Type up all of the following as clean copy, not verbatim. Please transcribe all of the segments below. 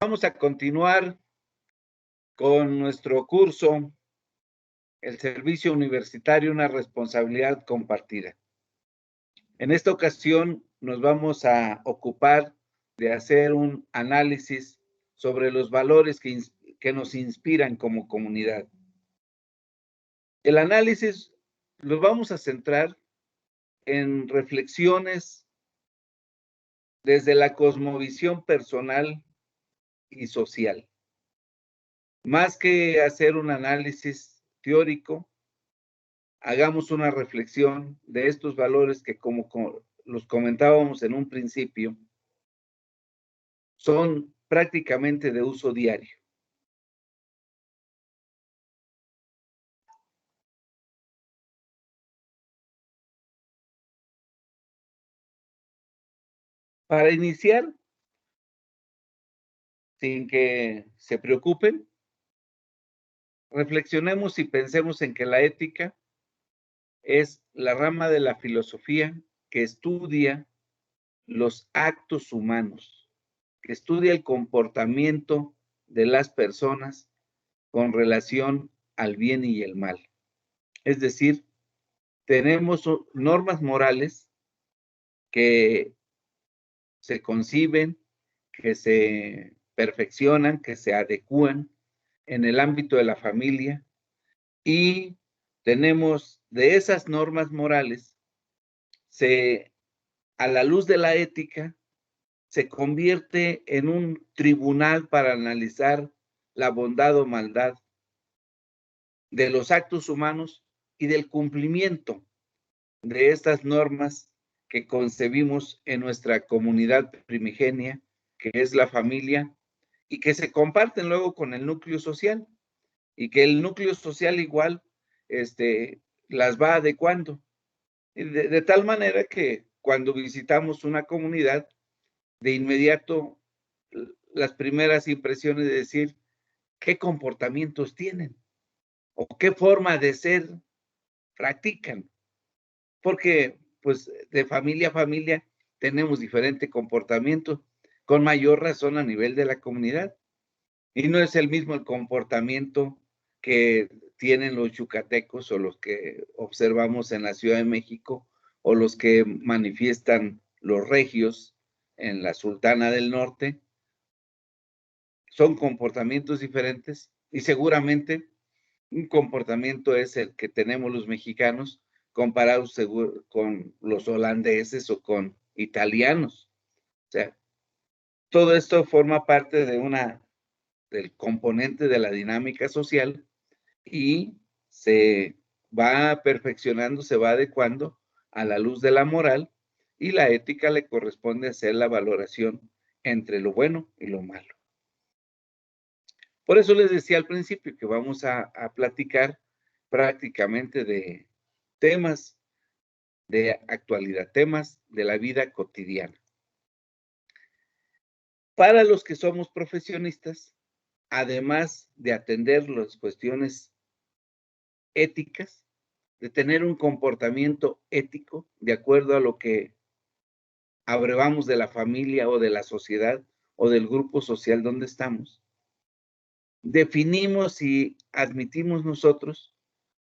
Vamos a continuar con nuestro curso, el servicio universitario, una responsabilidad compartida. En esta ocasión nos vamos a ocupar de hacer un análisis sobre los valores que nos inspiran como comunidad. El análisis lo vamos a centrar en reflexiones desde la cosmovisión personal y social. Más que hacer un análisis teórico, hagamos una reflexión de estos valores que, como los comentábamos en un principio, son prácticamente de uso diario. Para iniciar, sin que se preocupen, reflexionemos y pensemos en que la ética es la rama de la filosofía que estudia los actos humanos, que estudia el comportamiento de las personas con relación al bien y el mal. Es decir, tenemos normas morales que se conciben, que se perfeccionan, que se adecúan en el ámbito de la familia, y tenemos de esas normas morales, a la luz de la ética, se convierte en un tribunal para analizar la bondad o maldad de los actos humanos y del cumplimiento de estas normas que concebimos en nuestra comunidad primigenia, que es la familia, y que se comparten luego con el núcleo social, y que el núcleo social igual las va adecuando. De tal manera que cuando visitamos una comunidad, de inmediato las primeras impresiones de decir qué comportamientos tienen o qué forma de ser practican. Porque pues de familia a familia tenemos diferente comportamiento, con mayor razón a nivel de la comunidad. Y no es el mismo el comportamiento que tienen los yucatecos o los que observamos en la Ciudad de México o los que manifiestan los regios en la Sultana del Norte. Son comportamientos diferentes y seguramente un comportamiento es el que tenemos los mexicanos comparados con los holandeses o con italianos. O sea, todo esto forma parte del componente de la dinámica social y se va perfeccionando, se va adecuando a la luz de la moral, y la ética le corresponde hacer la valoración entre lo bueno y lo malo. Por eso les decía al principio que vamos a platicar prácticamente de temas de actualidad, temas de la vida cotidiana. Para los que somos profesionistas, además de atender las cuestiones éticas, de tener un comportamiento ético de acuerdo a lo que abrevamos de la familia o de la sociedad o del grupo social donde estamos, definimos y admitimos nosotros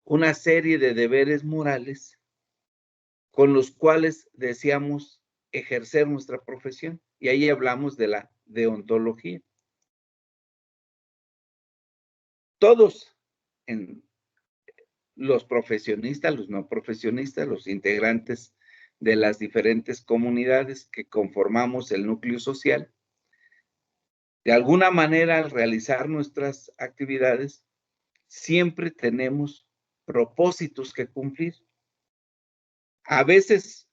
una serie de deberes morales con los cuales deseamos ejercer nuestra profesión. Y ahí hablamos de la deontología. Todos, los profesionistas, los no profesionistas, los integrantes de las diferentes comunidades que conformamos el núcleo social, de alguna manera al realizar nuestras actividades, siempre tenemos propósitos que cumplir. A veces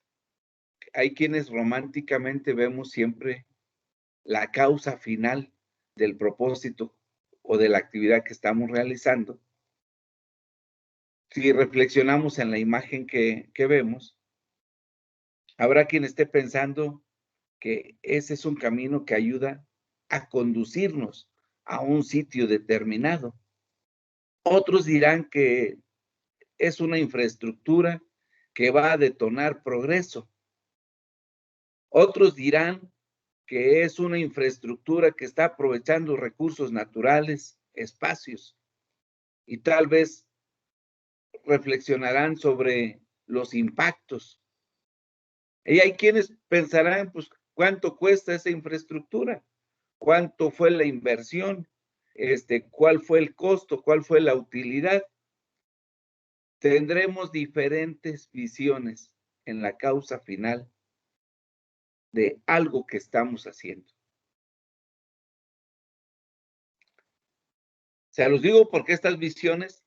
hay quienes románticamente vemos siempre la causa final del propósito o de la actividad que estamos realizando. Si reflexionamos en la imagen que vemos, habrá quien esté pensando que ese es un camino que ayuda a conducirnos a un sitio determinado. Otros dirán que es una infraestructura que va a detonar progreso. Otros dirán que es una infraestructura que está aprovechando recursos naturales, espacios, y tal vez reflexionarán sobre los impactos. Y hay quienes pensarán, pues, ¿cuánto cuesta esa infraestructura? ¿Cuánto fue la inversión? ¿Cuál fue el costo? ¿Cuál fue la utilidad? Tendremos diferentes visiones en la causa final de algo que estamos haciendo. Se los digo porque estas visiones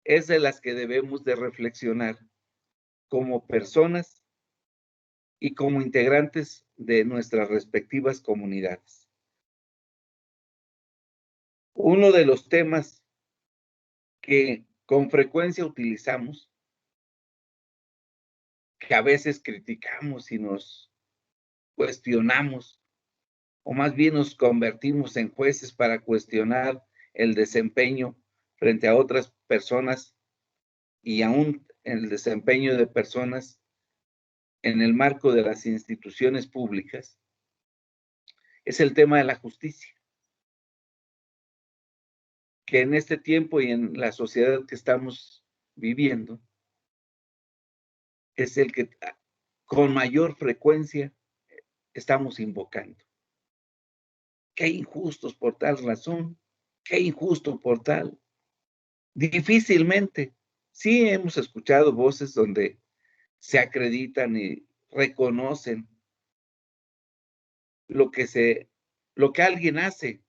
es de las que debemos de reflexionar como personas y como integrantes de nuestras respectivas comunidades. Uno de los temas que con frecuencia utilizamos, que a veces criticamos y nos cuestionamos, o más bien nos convertimos en jueces para cuestionar el desempeño frente a otras personas y aún el desempeño de personas en el marco de las instituciones públicas, es el tema de la justicia, que en este tiempo y en la sociedad que estamos viviendo, es el que con mayor frecuencia estamos invocando. Qué injustos por tal razón, qué injusto por tal. Difícilmente. Sí hemos escuchado voces donde se acreditan y reconocen lo que alguien hace.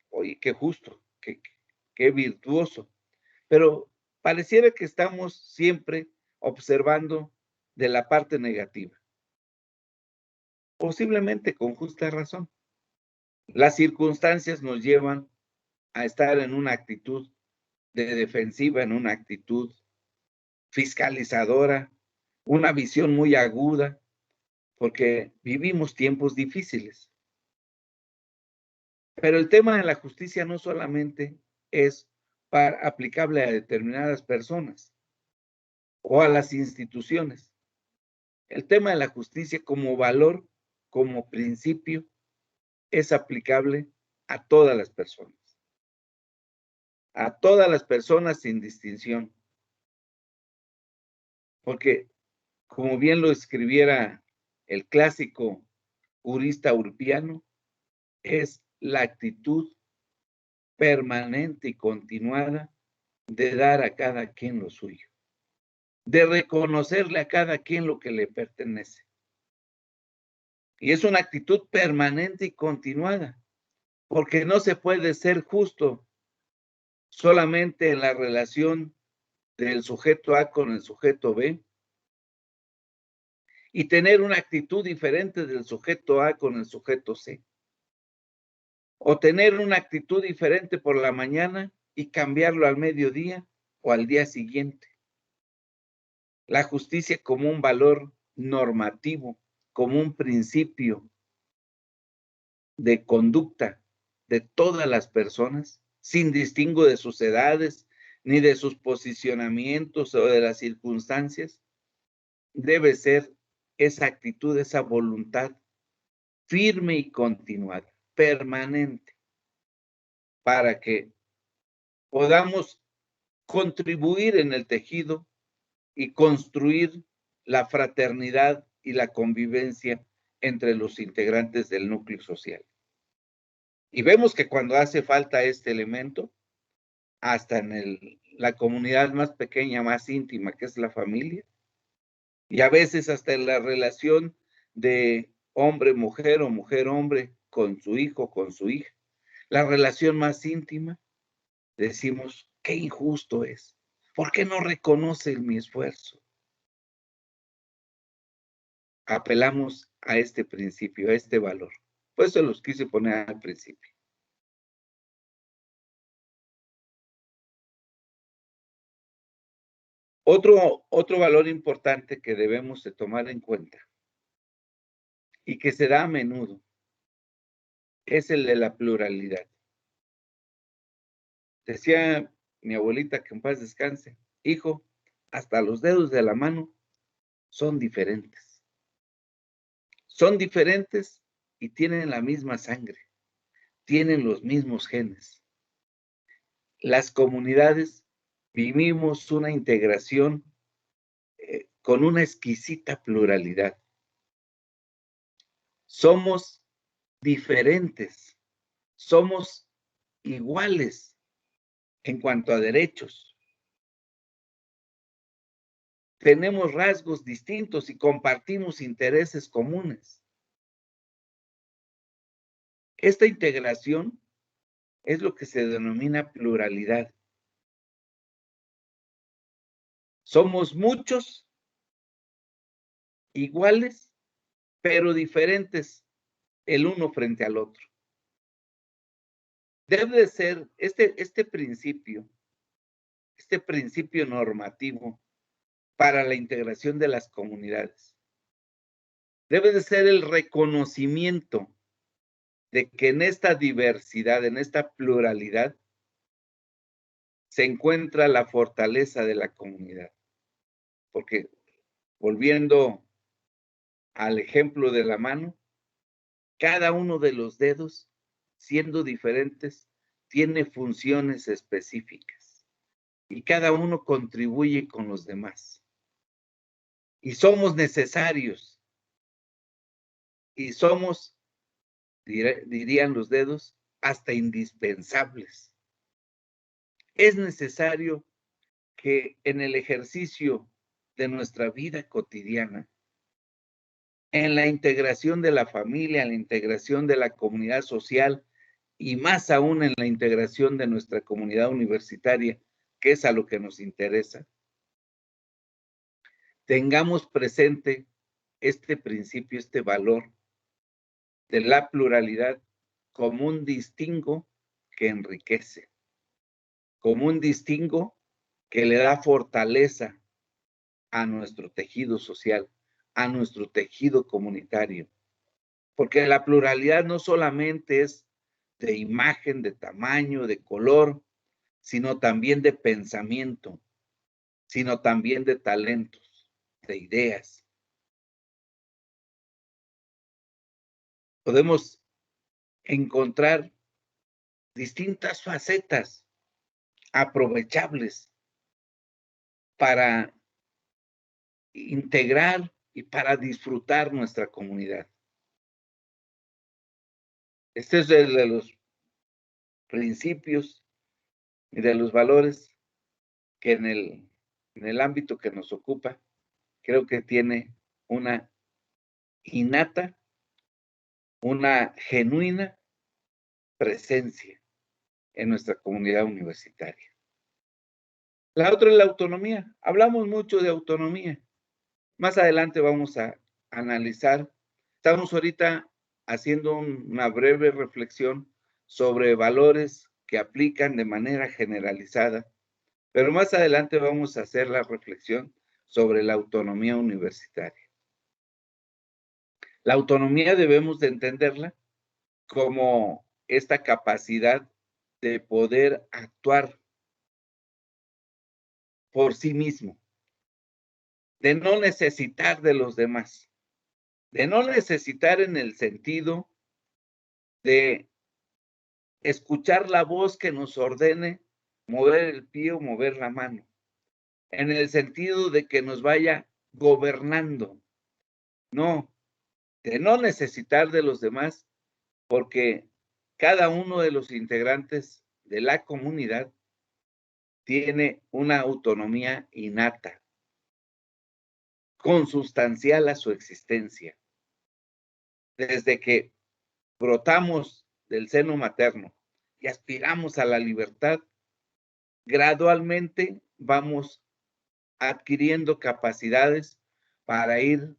Oye, qué justo, qué virtuoso. Pero pareciera que estamos siempre observando de la parte negativa, posiblemente con justa razón. Las circunstancias nos llevan a estar en una actitud de defensiva, en una actitud fiscalizadora, una visión muy aguda, porque vivimos tiempos difíciles. Pero el tema de la justicia no solamente es aplicable a determinadas personas o a las instituciones. El tema de la justicia como valor, como principio, es aplicable a todas las personas sin distinción. Porque, como bien lo escribiera el clásico jurista urpiano, es la actitud permanente y continuada de dar a cada quien lo suyo, de reconocerle a cada quien lo que le pertenece. Y es una actitud permanente y continuada, porque no se puede ser justo solamente en la relación del sujeto A con el sujeto B y tener una actitud diferente del sujeto A con el sujeto C. O tener una actitud diferente por la mañana y cambiarlo al mediodía o al día siguiente. La justicia como un valor normativo, como un principio de conducta de todas las personas, sin distingo de sus edades, ni de sus posicionamientos o de las circunstancias, debe ser esa actitud, esa voluntad firme y continuada, permanente, para que podamos contribuir en el tejido y construir la fraternidad y la convivencia entre los integrantes del núcleo social. Y vemos que cuando hace falta este elemento, hasta en la comunidad más pequeña, más íntima, que es la familia, y a veces hasta en la relación de hombre-mujer o mujer-hombre con su hijo, con su hija, la relación más íntima, decimos, qué injusto es. ¿Por qué no reconoce mi esfuerzo? Apelamos a este principio, a este valor. Por eso los quise poner al principio. Otro valor importante que debemos de tomar en cuenta y que se da a menudo es el de la pluralidad. Decía mi abuelita, que en paz descanse, hijo, hasta los dedos de la mano son diferentes. Son diferentes y tienen la misma sangre, tienen los mismos genes. Las comunidades vivimos una integración con una exquisita pluralidad. Somos diferentes, somos iguales en cuanto a derechos. Tenemos rasgos distintos y compartimos intereses comunes. Esta integración es lo que se denomina pluralidad. Somos muchos, iguales, pero diferentes el uno frente al otro. Debe de ser este principio normativo para la integración de las comunidades. Debe de ser el reconocimiento de que en esta diversidad, en esta pluralidad, se encuentra la fortaleza de la comunidad. Porque, volviendo al ejemplo de la mano, cada uno de los dedos, siendo diferentes, tiene funciones específicas y cada uno contribuye con los demás. Y somos necesarios y somos, dirían los dedos, hasta indispensables. Es necesario que en el ejercicio de nuestra vida cotidiana, en la integración de la familia, en la integración de la comunidad social y más aún en la integración de nuestra comunidad universitaria, que es a lo que nos interesa, tengamos presente este principio, este valor de la pluralidad como un distingo que enriquece, como un distingo que le da fortaleza a nuestro tejido social, a nuestro tejido comunitario. Porque la pluralidad no solamente es de imagen, de tamaño, de color, sino también de pensamiento, sino también de talentos, de ideas. Podemos encontrar distintas facetas aprovechables para integrar y para disfrutar nuestra comunidad. Este es de los principios y de los valores que en el ámbito que nos ocupa, creo que tiene una innata, una genuina presencia en nuestra comunidad universitaria. La otra es la autonomía. Hablamos mucho de autonomía. Más adelante vamos a analizar. Estamos ahorita haciendo una breve reflexión sobre valores que aplican de manera generalizada, pero más adelante vamos a hacer la reflexión sobre la autonomía universitaria. La autonomía debemos de entenderla como esta capacidad de poder actuar por sí mismo, de no necesitar de los demás, de no necesitar en el sentido de escuchar la voz que nos ordene mover el pie o mover la mano, en el sentido de que nos vaya gobernando, no, de no necesitar de los demás, porque cada uno de los integrantes de la comunidad tiene una autonomía innata, consustancial a su existencia. Desde que brotamos del seno materno y aspiramos a la libertad, gradualmente vamos adquiriendo capacidades para ir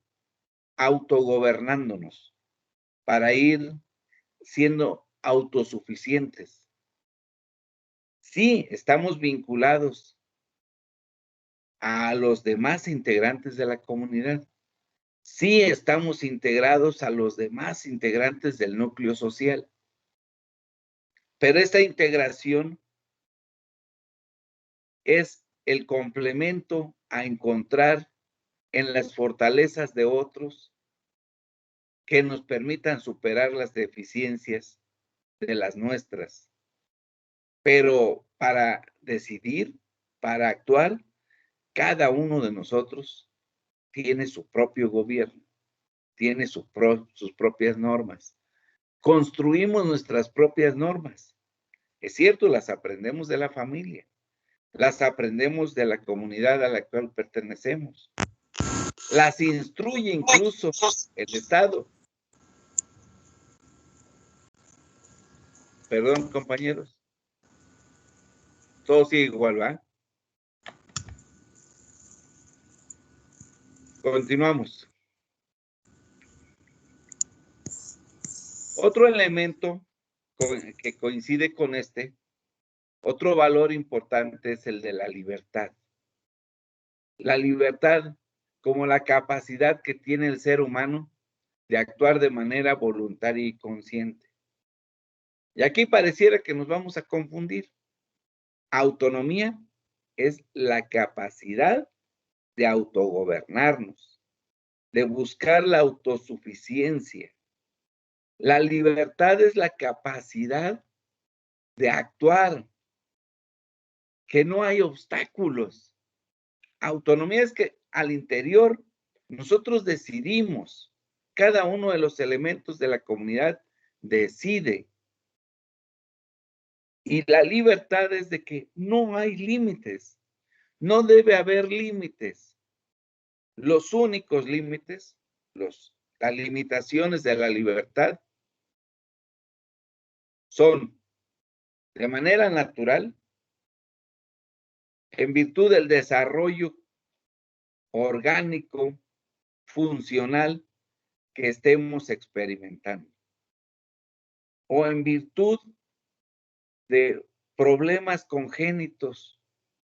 autogobernándonos, para ir siendo autosuficientes. Sí, estamos vinculados a los demás integrantes de la comunidad. Sí, estamos integrados a los demás integrantes del núcleo social. Pero esta integración es el complemento a encontrar en las fortalezas de otros que nos permitan superar las deficiencias de las nuestras. Pero para decidir, para actuar, cada uno de nosotros tiene su propio gobierno, tiene sus propias normas. Construimos nuestras propias normas. Es cierto, las aprendemos de la familia, las aprendemos de la comunidad a la cual pertenecemos. Las instruye incluso el Estado. Perdón, compañeros. Todo sigue igual, ¿va? Continuamos. Otro elemento que coincide con este, otro valor importante es el de la libertad. La libertad como la capacidad que tiene el ser humano de actuar de manera voluntaria y consciente. Y aquí pareciera que nos vamos a confundir. Autonomía es la capacidad de autogobernarnos, de buscar la autosuficiencia. La libertad es la capacidad de actuar, que no hay obstáculos. Autonomía es que al interior nosotros decidimos, cada uno de los elementos de la comunidad decide. Y la libertad es de que no hay límites, no debe haber límites. Los únicos límites, las limitaciones de la libertad son de manera natural, en virtud del desarrollo orgánico, funcional que estemos experimentando, o en virtud de problemas congénitos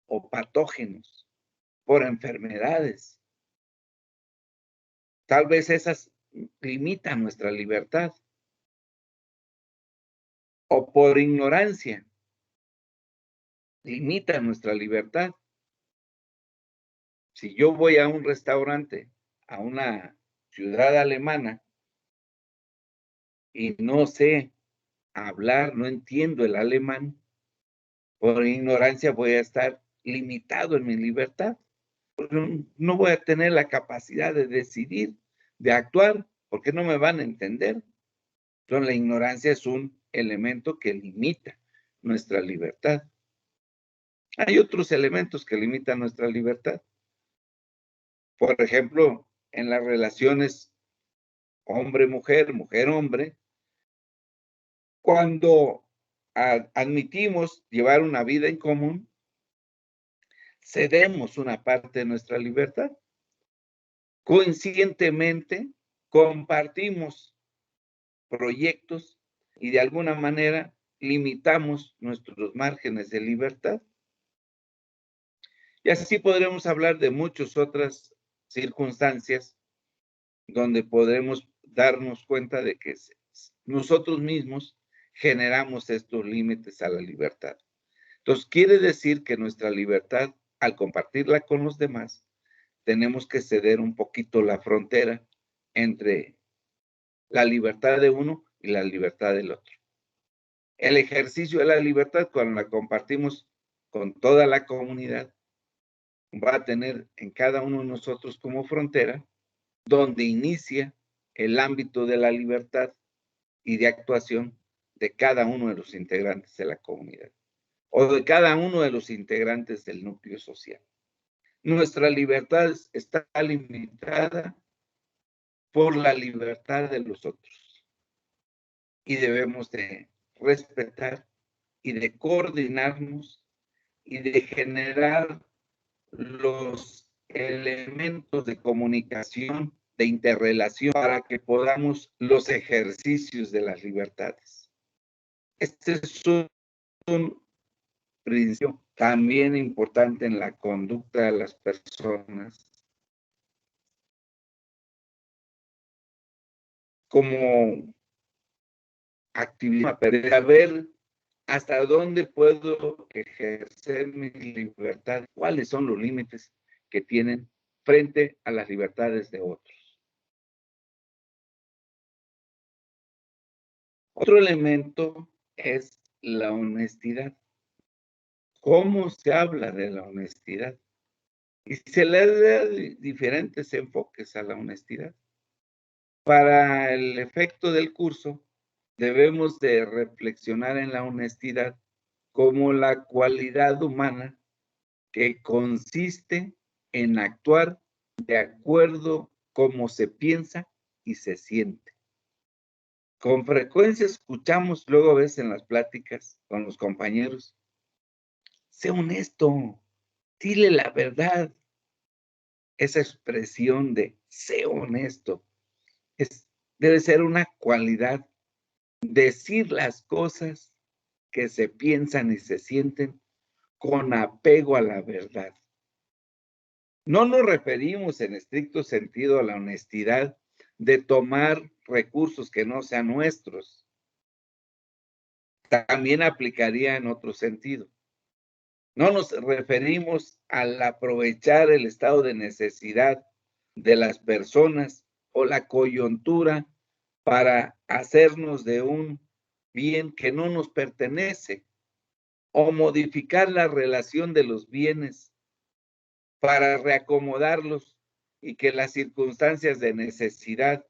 o patógenos por enfermedades. Tal vez esas limitan nuestra libertad, o por ignorancia limitan nuestra libertad. Si yo voy a un restaurante, a una ciudad alemana, y no sé hablar, no entiendo el alemán, por ignorancia voy a estar limitado en mi libertad. No voy a tener la capacidad de decidir, de actuar, porque no me van a entender. Entonces, la ignorancia es un elemento que limita nuestra libertad. Hay otros elementos que limitan nuestra libertad. Por ejemplo, en las relaciones hombre-mujer, mujer-hombre, cuando admitimos llevar una vida en común, cedemos una parte de nuestra libertad. Conscientemente compartimos proyectos y de alguna manera limitamos nuestros márgenes de libertad. Y así podremos hablar de muchas otras circunstancias donde podremos darnos cuenta de que nosotros mismos generamos estos límites a la libertad. Entonces, quiere decir que nuestra libertad, al compartirla con los demás, tenemos que ceder un poquito la frontera entre la libertad de uno y la libertad del otro. El ejercicio de la libertad, cuando la compartimos con toda la comunidad, va a tener en cada uno de nosotros como frontera, donde inicia el ámbito de la libertad y de actuación de cada uno de los integrantes de la comunidad o de cada uno de los integrantes del núcleo social. Nuestra libertad está limitada por la libertad de los otros y debemos de respetar y de coordinarnos y de generar los elementos de comunicación, de interrelación, para que podamos los ejercicios de las libertades. Este es un principio también importante en la conducta de las personas, como actividad, para saber hasta dónde puedo ejercer mi libertad, cuáles son los límites que tienen frente a las libertades de otros. Otro elemento es la honestidad. ¿Cómo se habla de la honestidad? Y se le da diferentes enfoques a la honestidad. Para el efecto del curso, debemos de reflexionar en la honestidad como la cualidad humana que consiste en actuar de acuerdo como se piensa y se siente. Con frecuencia escuchamos luego a veces en las pláticas con los compañeros, sé honesto, dile la verdad. Esa expresión de sé honesto debe ser una cualidad, decir las cosas que se piensan y se sienten con apego a la verdad. No nos referimos en estricto sentido a la honestidad de tomar recursos que no sean nuestros. También aplicaría en otro sentido. No nos referimos al aprovechar el estado de necesidad de las personas o la coyuntura para hacernos de un bien que no nos pertenece o modificar la relación de los bienes para reacomodarlos y que las circunstancias de necesidad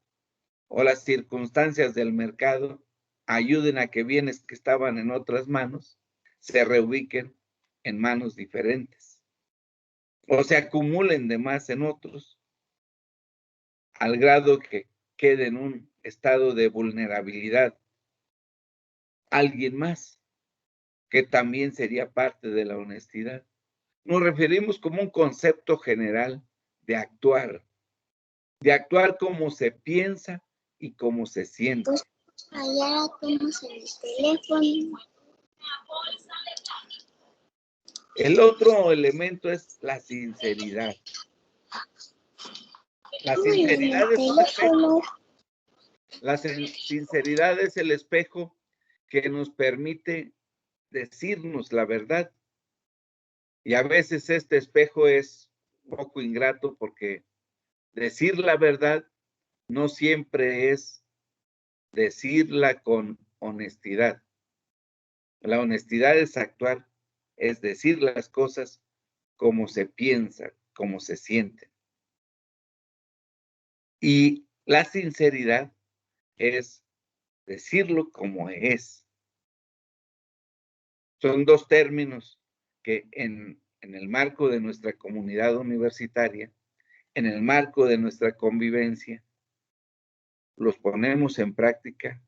o las circunstancias del mercado ayuden a que bienes que estaban en otras manos se reubiquen en manos diferentes o se acumulen de más en otros al grado que quede en un estado de vulnerabilidad alguien más, que también sería parte de la honestidad. Nos referimos como un concepto general de actuar como se piensa y como se siente. Pues allá tenemos el teléfono. El otro elemento es la sinceridad. La sinceridad es un espejo. La sinceridad es el espejo que nos permite decirnos la verdad. Y a veces este espejo es un poco ingrato porque decir la verdad no siempre es decirla con honestidad. La honestidad es actuar, es decir las cosas como se piensa, como se sienten. Y la sinceridad es decirlo como es. Son dos términos que en el marco de nuestra comunidad universitaria, en el marco de nuestra convivencia, los ponemos en práctica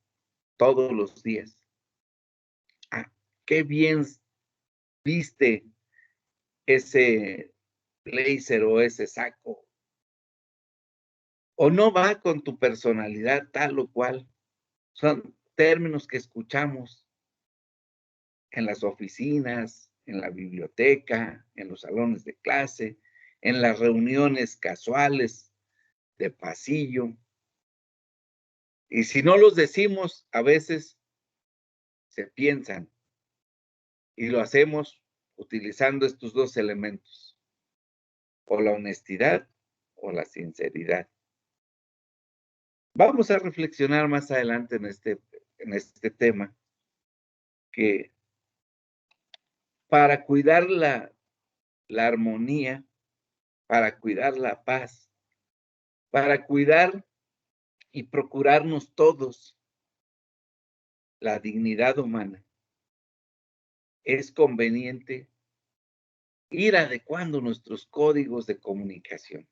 todos los días. Ah, qué bien viste ese blazer o ese saco. O no va con tu personalidad tal o cual. Son términos que escuchamos en las oficinas, en la biblioteca, en los salones de clase, en las reuniones casuales de pasillo. Y si no los decimos, a veces se piensan. Y lo hacemos utilizando estos dos elementos, o la honestidad o la sinceridad. Vamos a reflexionar más adelante en este tema, que para cuidar la armonía, para cuidar la paz, para cuidar y procurarnos todos la dignidad humana, es conveniente ir adecuando nuestros códigos de comunicación,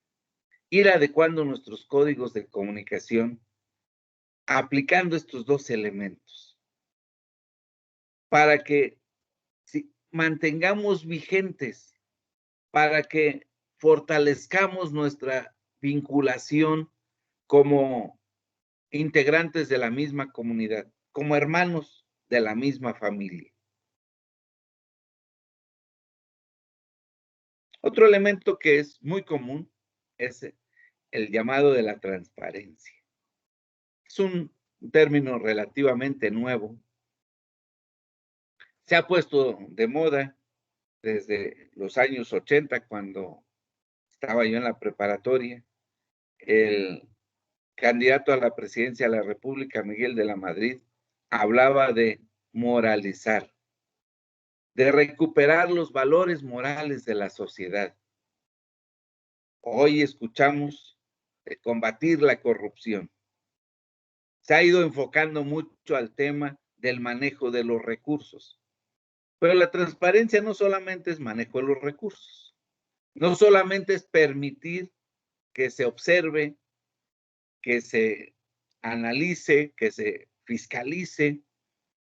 aplicando estos dos elementos, para que mantengamos vigentes, para que fortalezcamos nuestra vinculación como integrantes de la misma comunidad, como hermanos de la misma familia. Otro elemento que es muy común es el llamado de la transparencia. Es un término relativamente nuevo. Se ha puesto de moda desde los años 80, cuando estaba yo en la preparatoria. El candidato a la presidencia de la República, Miguel de la Madrid, hablaba de moralizar, de recuperar los valores morales de la sociedad. Hoy escuchamos de combatir la corrupción. Se ha ido enfocando mucho al tema del manejo de los recursos. Pero la transparencia no solamente es manejo de los recursos, no solamente es permitir que se observe, que se analice, que se fiscalice,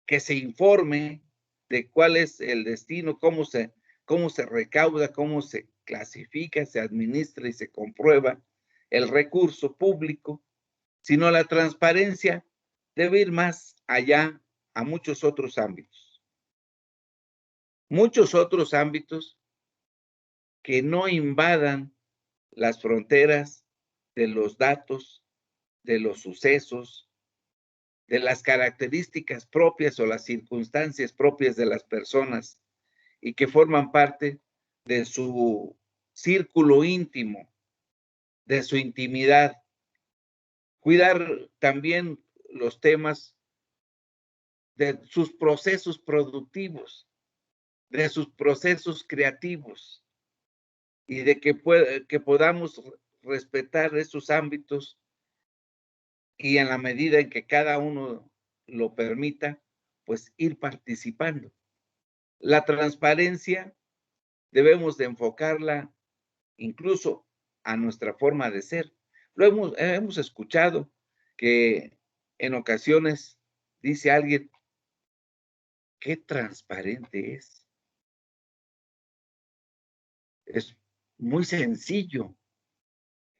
que se informe de cuál es el destino, cómo se recauda, cómo se clasifica, se administra y se comprueba el recurso público, sino la transparencia debe ir más allá a muchos otros ámbitos. Muchos otros ámbitos que no invadan las fronteras de los datos, de los sucesos, de las características propias o las circunstancias propias de las personas y que forman parte de su círculo íntimo, de su intimidad. Cuidar también los temas de sus procesos productivos, de sus procesos creativos y de que podamos respetar esos ámbitos y en la medida en que cada uno lo permita, pues ir participando. La transparencia debemos de enfocarla incluso a nuestra forma de ser. Hemos escuchado que en ocasiones dice alguien, qué transparente es. Es muy sencillo.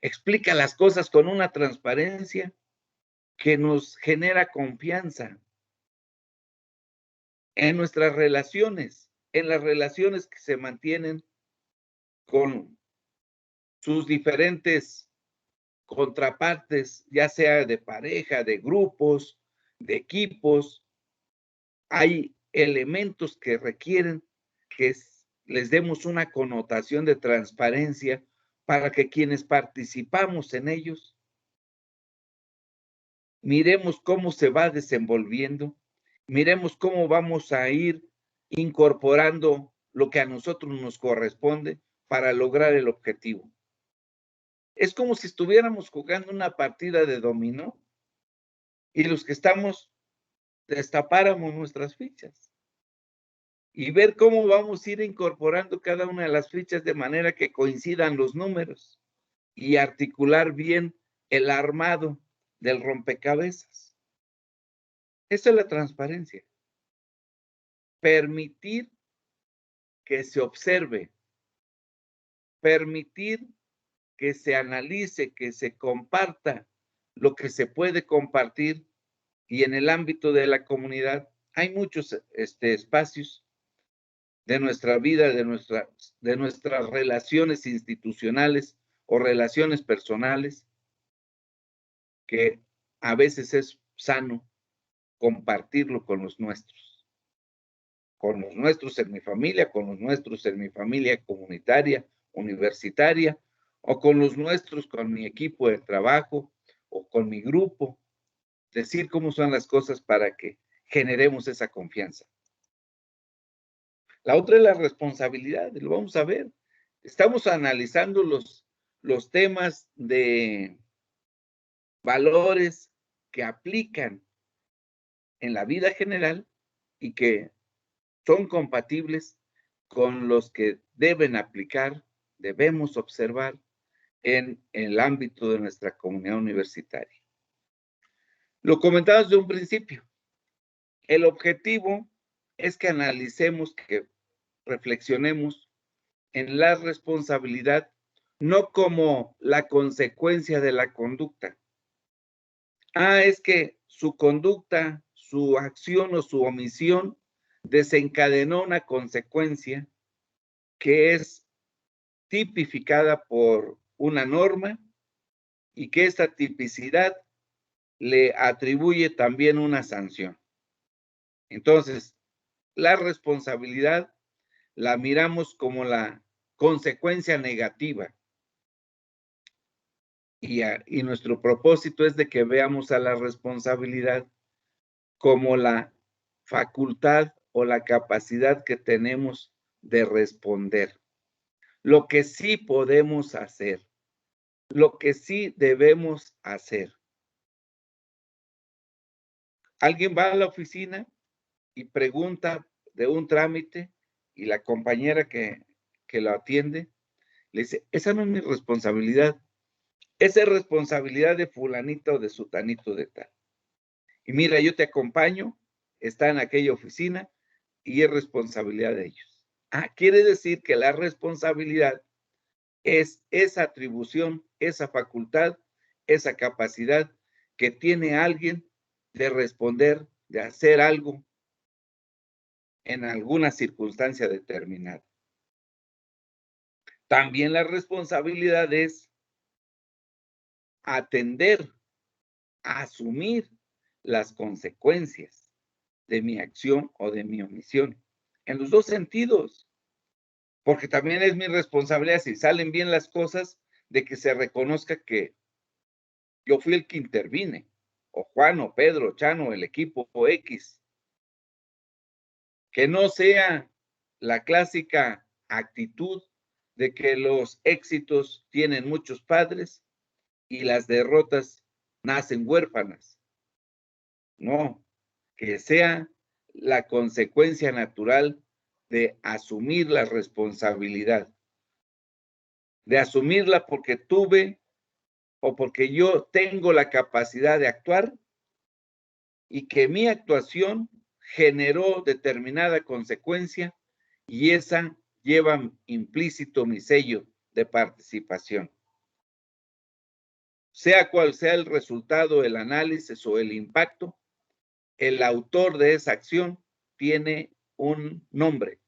Explica las cosas con una transparencia que nos genera confianza en nuestras relaciones, en las relaciones que se mantienen con sus diferentes contrapartes, ya sea de pareja, de grupos, de equipos. Hay elementos que requieren que les demos una connotación de transparencia para que quienes participamos en ellos miremos cómo se va desenvolviendo, miremos cómo vamos a ir incorporando lo que a nosotros nos corresponde para lograr el objetivo. Es como si estuviéramos jugando una partida de dominó y los que estamos destapáramos nuestras fichas y ver cómo vamos a ir incorporando cada una de las fichas de manera que coincidan los números y articular bien el armado del rompecabezas. Esa es la transparencia. Permitir que se observe, permitir que se analice, que se comparta lo que se puede compartir y en el ámbito de la comunidad hay muchos espacios de nuestra vida, de nuestras relaciones institucionales o relaciones personales que a veces es sano compartirlo con los nuestros en mi familia, con los nuestros en mi familia comunitaria, universitaria, o con los nuestros con mi equipo de trabajo o con mi grupo. Decir cómo son las cosas para que generemos esa confianza. La otra es la responsabilidad, lo vamos a ver. Estamos analizando los temas de valores que aplican en la vida general y que son compatibles con los que deben aplicar, debemos observar en el ámbito de nuestra comunidad universitaria. Lo comentaba desde un principio. El objetivo es que analicemos, que reflexionemos en la responsabilidad, no como la consecuencia de la conducta. Es que su conducta, su acción o su omisión desencadenó una consecuencia que es tipificada por una norma y que esta tipicidad le atribuye también una sanción. Entonces, la responsabilidad la miramos como la consecuencia negativa y nuestro propósito es de que veamos a la responsabilidad como la facultad o la capacidad que tenemos de responder. Lo que sí podemos hacer, lo que sí debemos hacer. Alguien va a la oficina y pregunta de un trámite y la compañera que lo atiende le dice, esa no es mi responsabilidad, esa es responsabilidad de fulanito o de sutanito de tal. Y mira, yo te acompaño, está en aquella oficina y es responsabilidad de ellos. Quiere decir que la responsabilidad es esa atribución, esa facultad, esa capacidad que tiene alguien de responder, de hacer algo en alguna circunstancia determinada. También la responsabilidad es atender, asumir las consecuencias de mi acción o de mi omisión, en los dos sentidos, porque también es mi responsabilidad, si salen bien las cosas, de que se reconozca que yo fui el que intervine, o Juan, o Pedro, o Chano, el equipo o X. Que no sea la clásica actitud de que los éxitos tienen muchos padres y las derrotas nacen huérfanas. No, que sea la consecuencia natural de asumir la responsabilidad, de asumirla porque tuve o porque yo tengo la capacidad de actuar y que mi actuación generó determinada consecuencia y esa lleva implícito mi sello de participación. Sea cual sea el resultado, el análisis o el impacto, el autor de esa acción tiene un nombre.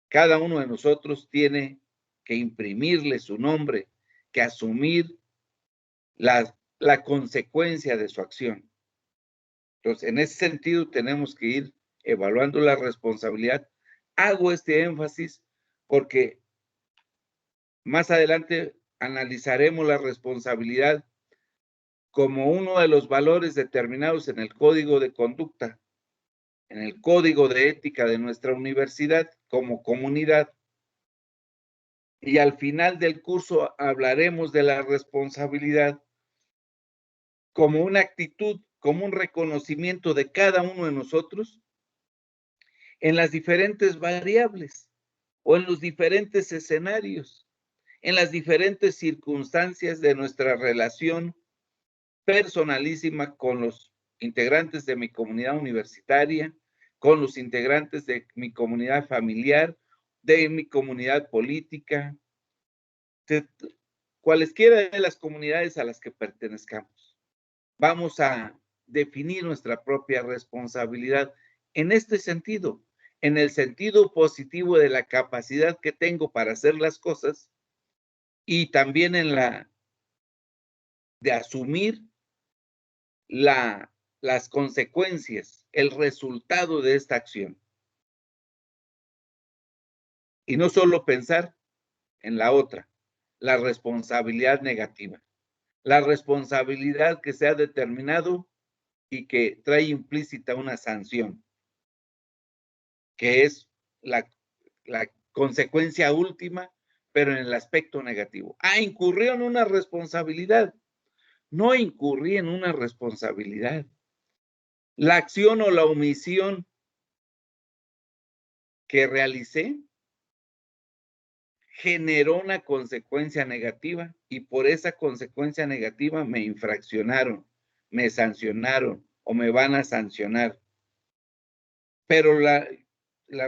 Cada uno de nosotros tiene que imprimirle su nombre, que asumir la consecuencia de su acción. Entonces, en ese sentido, tenemos que ir evaluando la responsabilidad. Hago este énfasis porque más adelante analizaremos la responsabilidad como uno de los valores determinados en el código de conducta, en el código de ética de nuestra universidad como comunidad. Y al final del curso hablaremos de la responsabilidad como una actitud, como un reconocimiento de cada uno de nosotros en las diferentes variables o en los diferentes escenarios, en las diferentes circunstancias de nuestra relación personalísima con los integrantes de mi comunidad universitaria, con los integrantes de mi comunidad familiar, de mi comunidad política, de cualesquiera de las comunidades a las que pertenezcamos. Vamos a definir nuestra propia responsabilidad en este sentido, en el sentido positivo de la capacidad que tengo para hacer las cosas y también en la de asumir las consecuencias, el resultado de esta acción. Y no solo pensar en la otra, la responsabilidad negativa, la responsabilidad que se ha determinado y que trae implícita una sanción, que es la consecuencia última, pero en el aspecto negativo. Incurrió en una responsabilidad. No incurrí en una responsabilidad. La acción o la omisión que realicé generó una consecuencia negativa y por esa consecuencia negativa me infraccionaron, me sancionaron o me van a sancionar. Pero la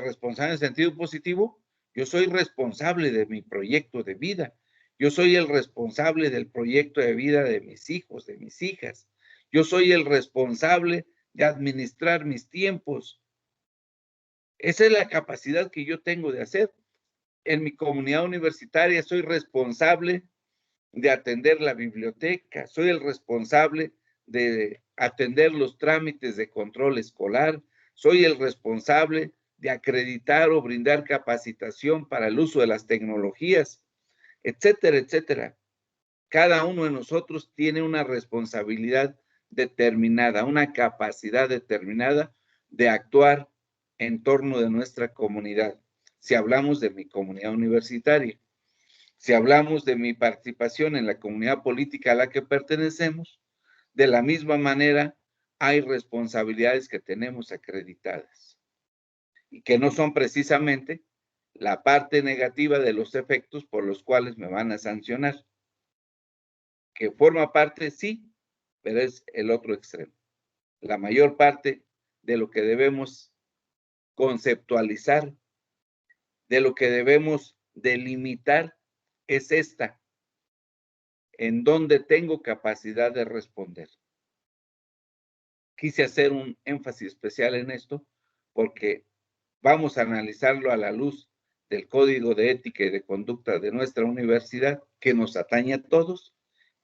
responsabilidad en sentido positivo, yo soy responsable de mi proyecto de vida. Yo soy el responsable del proyecto de vida de mis hijos, de mis hijas. Yo soy el responsable de administrar mis tiempos. Esa es la capacidad que yo tengo de hacer. En mi comunidad universitaria soy responsable de atender la biblioteca, soy el responsable de atender los trámites de control escolar, soy el responsable de acreditar o brindar capacitación para el uso de las tecnologías, etcétera, etcétera. Cada uno de nosotros tiene una responsabilidad determinada, una capacidad determinada de actuar en torno de nuestra comunidad. Si hablamos de mi comunidad universitaria, si hablamos de mi participación en la comunidad política a la que pertenecemos, de la misma manera hay responsabilidades que tenemos acreditadas y que no son precisamente la parte negativa de los efectos por los cuales me van a sancionar, que forma parte, sí, pero es el otro extremo. La mayor parte de lo que debemos conceptualizar, de lo que debemos delimitar, es esta, en donde tengo capacidad de responder. Quise hacer un énfasis especial en esto porque vamos a analizarlo a la luz del Código de Ética y de Conducta de nuestra universidad, que nos atañe a todos,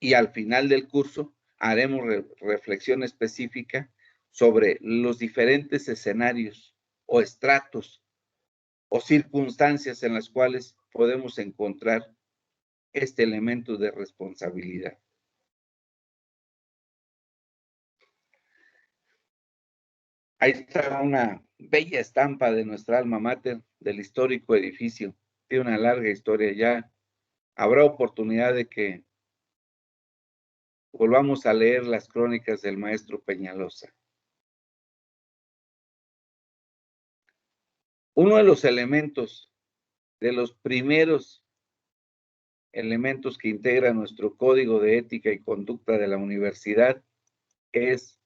y al final del curso haremos reflexión específica sobre los diferentes escenarios o estratos o circunstancias en las cuales podemos encontrar este elemento de responsabilidad. Ahí está una bella estampa de nuestra alma mater, del histórico edificio. Tiene una larga historia ya. Habrá oportunidad de que volvamos a leer las crónicas del maestro Peñalosa. Uno de los elementos, de los primeros elementos que integra nuestro Código de Ética y Conducta de la universidad es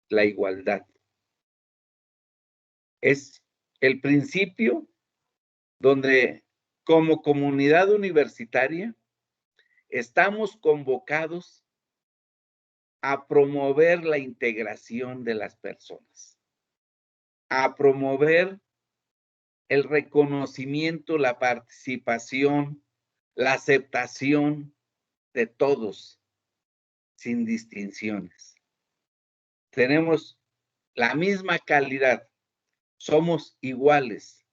la igualdad. Es el principio donde como comunidad universitaria estamos convocados a promover la integración de las personas, a promover el reconocimiento, la participación, la aceptación de todos, sin distinciones. Tenemos la misma calidad, somos iguales,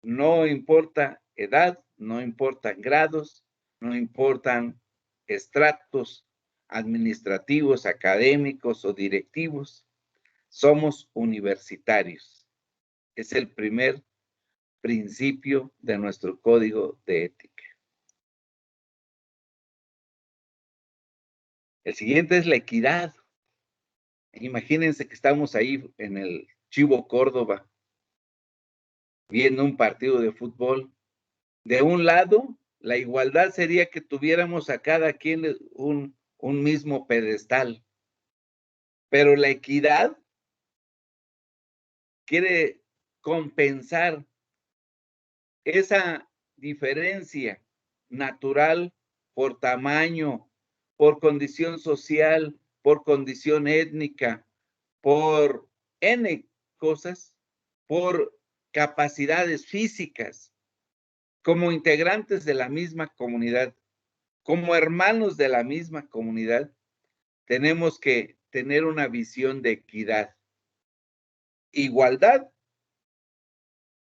no importa edad, no importan grados, no importan estratos administrativos, académicos o directivos, somos universitarios. Es el primer principio de nuestro código de ética. El siguiente es la equidad. Imagínense que estamos ahí en el Chivo Córdoba, viendo un partido de fútbol. De un lado, la igualdad sería que tuviéramos a cada quien un mismo pedestal. Pero la equidad quiere compensar esa diferencia natural por tamaño, por condición social, por condición étnica, por N cosas, por capacidades físicas, como integrantes de la misma comunidad, como hermanos de la misma comunidad, tenemos que tener una visión de equidad. Igualdad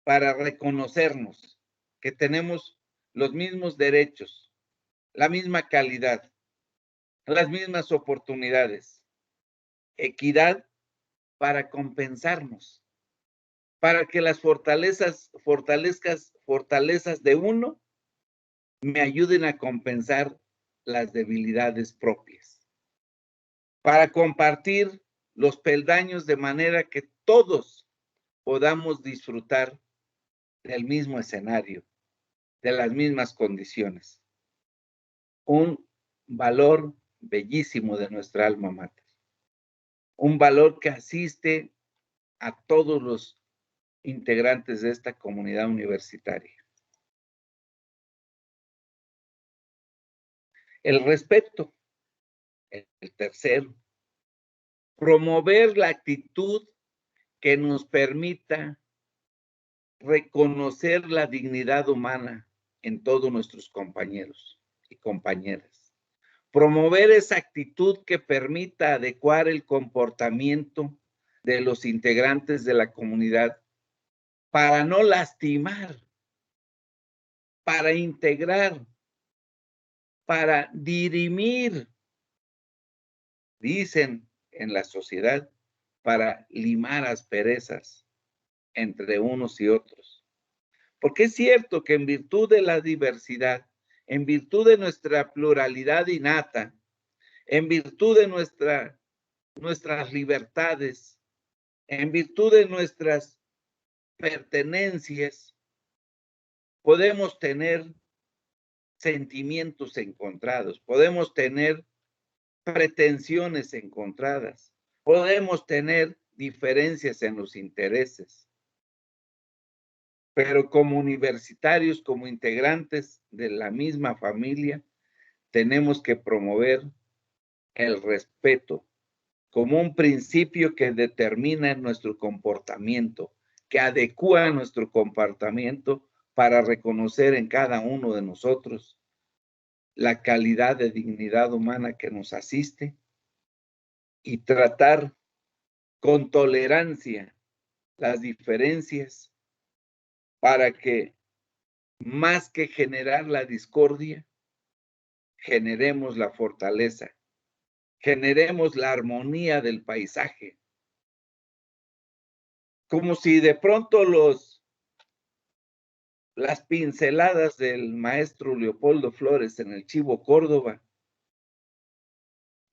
para reconocernos que tenemos los mismos derechos, la misma calidad, las mismas oportunidades. Equidad para compensarnos, para que las fortalezas de uno me ayuden a compensar las debilidades propias, para compartir los peldaños de manera que todos podamos disfrutar del mismo escenario, de las mismas condiciones. Un valor bellísimo de nuestra alma mater. Un valor que asiste a todos los integrantes de esta comunidad universitaria. El respeto, el tercero. Promover la actitud que nos permita reconocer la dignidad humana en todos nuestros compañeros y compañeras. Promover esa actitud que permita adecuar el comportamiento de los integrantes de la comunidad para no lastimar, para integrar, para dirimir. Dicen en la sociedad para limar asperezas entre unos y otros. Porque es cierto que en virtud de la diversidad, en virtud de nuestra pluralidad innata, en virtud de nuestras libertades, en virtud de nuestras pertenencias, podemos tener sentimientos encontrados, podemos tener pretensiones encontradas, podemos tener diferencias en los intereses. Pero como universitarios, como integrantes de la misma familia, tenemos que promover el respeto como un principio que determina nuestro comportamiento, que adecúa nuestro comportamiento para reconocer en cada uno de nosotros la calidad de dignidad humana que nos asiste y tratar con tolerancia las diferencias para que, más que generar la discordia, generemos la fortaleza, generemos la armonía del paisaje. Como si de pronto las pinceladas del maestro Leopoldo Flores en el Chivo Córdoba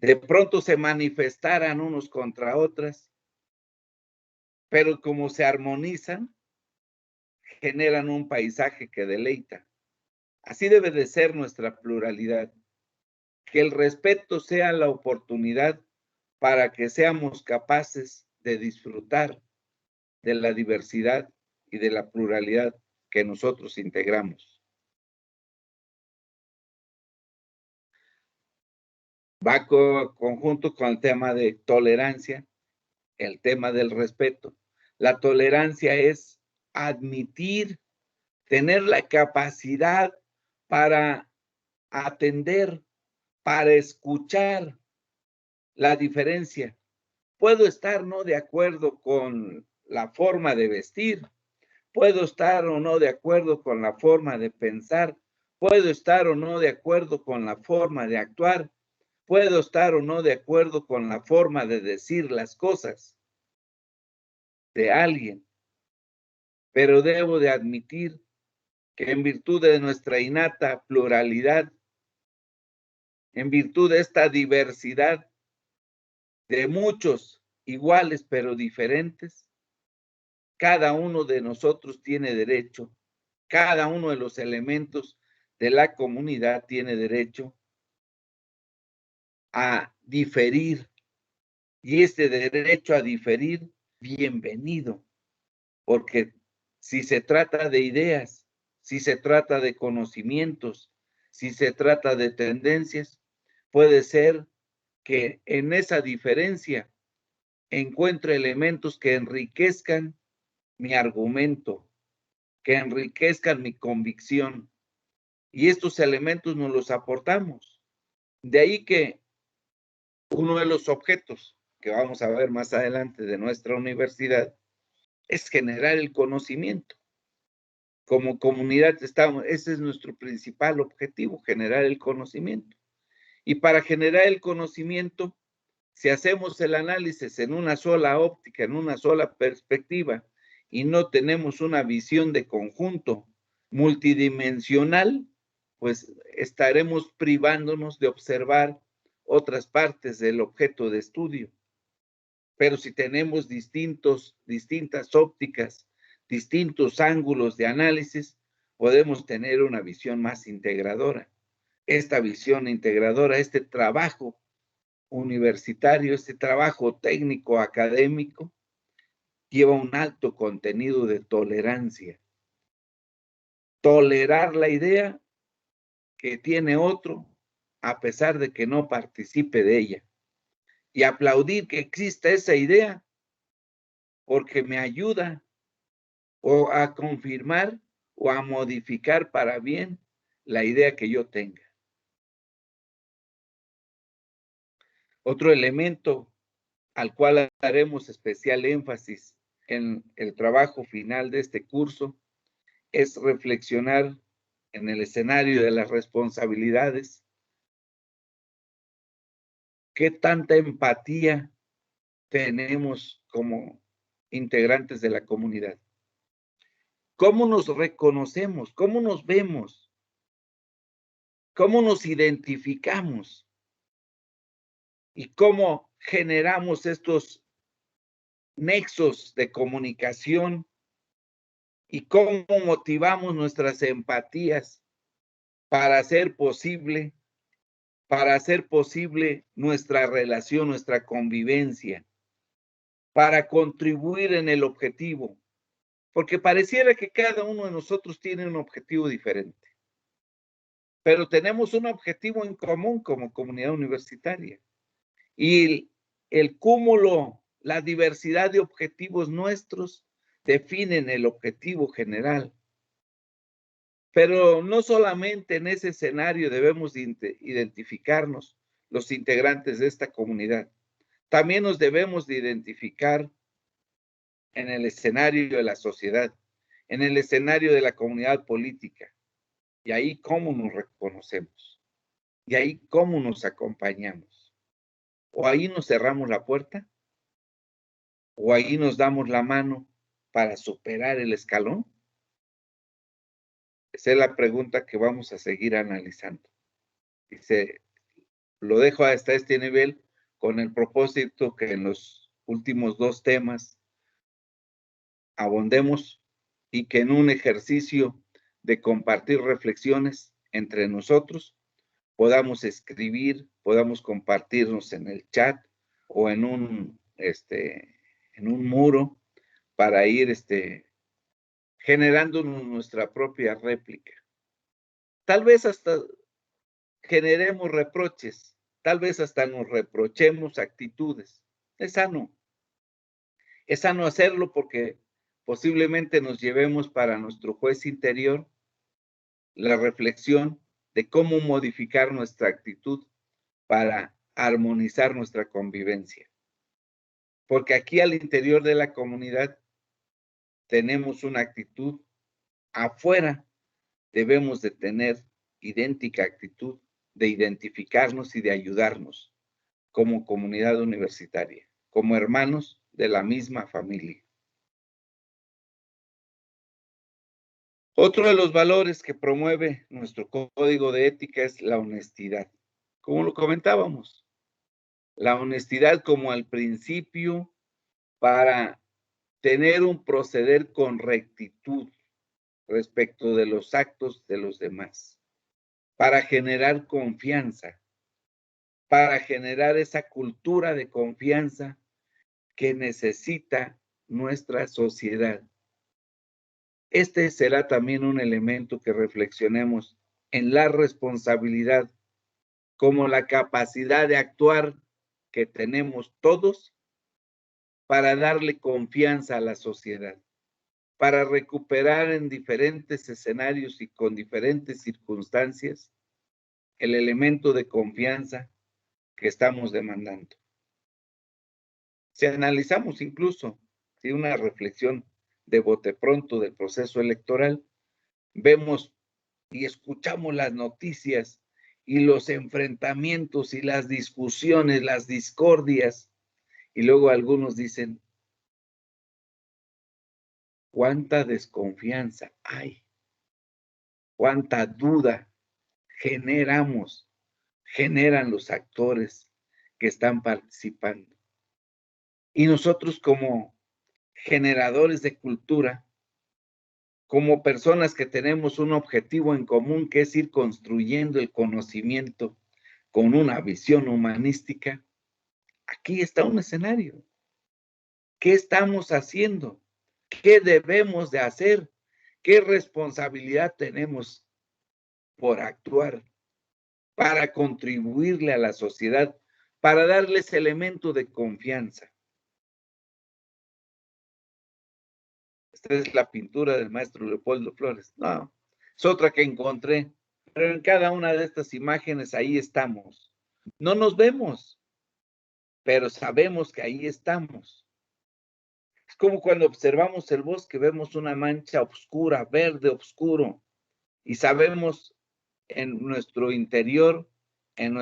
de pronto se manifestaran unos contra otras, pero como se armonizan, generan un paisaje que deleita. Así debe de ser nuestra pluralidad, que el respeto sea la oportunidad para que seamos capaces de disfrutar de la diversidad y de la pluralidad que nosotros integramos. Va conjunto con el tema de tolerancia, el tema del respeto. La tolerancia es admitir, tener la capacidad para atender, para escuchar la diferencia. Puedo estar no de acuerdo con la forma de vestir, puedo estar o no de acuerdo con la forma de pensar, puedo estar o no de acuerdo con la forma de actuar, puedo estar o no de acuerdo con la forma de decir las cosas de alguien, pero debo de admitir que en virtud de nuestra innata pluralidad, en virtud de esta diversidad de muchos iguales pero diferentes, cada uno de nosotros tiene derecho, cada uno de los elementos de la comunidad tiene derecho a diferir. Y este derecho a diferir, bienvenido, porque si se trata de ideas, si se trata de conocimientos, si se trata de tendencias, puede ser que en esa diferencia encuentre elementos que enriquezcan mi argumento, que enriquezcan mi convicción. Y estos elementos nos los aportamos. De ahí que uno de los objetos que vamos a ver más adelante de nuestra universidad es generar el conocimiento. Como comunidad ese es nuestro principal objetivo, generar el conocimiento. Y para generar el conocimiento, si hacemos el análisis en una sola óptica, en una sola perspectiva, y no tenemos una visión de conjunto multidimensional, pues estaremos privándonos de observar otras partes del objeto de estudio. Pero si tenemos distintas ópticas, distintos ángulos de análisis, podemos tener una visión más integradora. Esta visión integradora, este trabajo universitario, este trabajo técnico académico, lleva un alto contenido de tolerancia. Tolerar la idea que tiene otro, a pesar de que no participe de ella. Y aplaudir que exista esa idea, porque me ayuda o a confirmar o a modificar para bien la idea que yo tenga. Otro elemento al cual haremos especial énfasis en el trabajo final de este curso es reflexionar en el escenario de las responsabilidades. ¿Qué tanta empatía tenemos como integrantes de la comunidad. ¿Cómo nos reconocemos? ¿Cómo nos vemos? ¿Cómo nos identificamos? ¿Y cómo generamos estos nexos de comunicación? ¿Y cómo motivamos nuestras empatías para hacer posible nuestra relación, nuestra convivencia, para contribuir en el objetivo? Porque pareciera que cada uno de nosotros tiene un objetivo diferente, pero tenemos un objetivo en común como comunidad universitaria. Y el cúmulo, la diversidad de objetivos nuestros definen el objetivo general. Pero no solamente en ese escenario debemos identificarnos los integrantes de esta comunidad, también nos debemos de identificar en el escenario de la sociedad, en el escenario de la comunidad política. Y ahí cómo nos reconocemos, y ahí cómo nos acompañamos. O ahí nos cerramos la puerta, o ahí nos damos la mano para superar el escalón. Esa es la pregunta que vamos a seguir analizando. Dice, lo dejo hasta este nivel con el propósito que en los últimos 2 temas abondemos y que en un ejercicio de compartir reflexiones entre nosotros podamos escribir, podamos compartirnos en el chat o en un muro para ir generando nuestra propia réplica. Tal vez hasta generemos reproches, tal vez hasta nos reprochemos actitudes. Es sano hacerlo porque posiblemente nos llevemos para nuestro juez interior la reflexión de cómo modificar nuestra actitud para armonizar nuestra convivencia. Porque aquí al interior de la comunidad tenemos una actitud, afuera debemos de tener idéntica actitud de identificarnos y de ayudarnos como comunidad universitaria, como hermanos de la misma familia. Otro de los valores que promueve nuestro código de ética es la honestidad. Como lo comentábamos, la honestidad como el principio para tener un proceder con rectitud respecto de los actos de los demás, para generar confianza, para generar esa cultura de confianza que necesita nuestra sociedad. Este será también un elemento que reflexionemos en la responsabilidad como la capacidad de actuar que tenemos todos para darle confianza a la sociedad, para recuperar en diferentes escenarios y con diferentes circunstancias el elemento de confianza que estamos demandando. Si analizamos incluso una reflexión de bote pronto del proceso electoral, vemos y escuchamos las noticias y los enfrentamientos y las discusiones, las discordias, y luego algunos dicen, ¿cuánta desconfianza hay? ¿Cuánta duda generan los actores que están participando? Y nosotros como generadores de cultura, como personas que tenemos un objetivo en común, que es ir construyendo el conocimiento con una visión humanística, aquí está un escenario. ¿Qué estamos haciendo? ¿Qué debemos de hacer? ¿Qué responsabilidad tenemos por actuar para contribuirle a la sociedad, para darles elemento de confianza? Esta es la pintura del maestro Leopoldo Flores. No, es otra que encontré. Pero en cada una de estas imágenes ahí estamos. No nos vemos, pero sabemos que ahí estamos. Es como cuando observamos el bosque, vemos una mancha oscura, verde oscuro, y sabemos en nuestro interior, en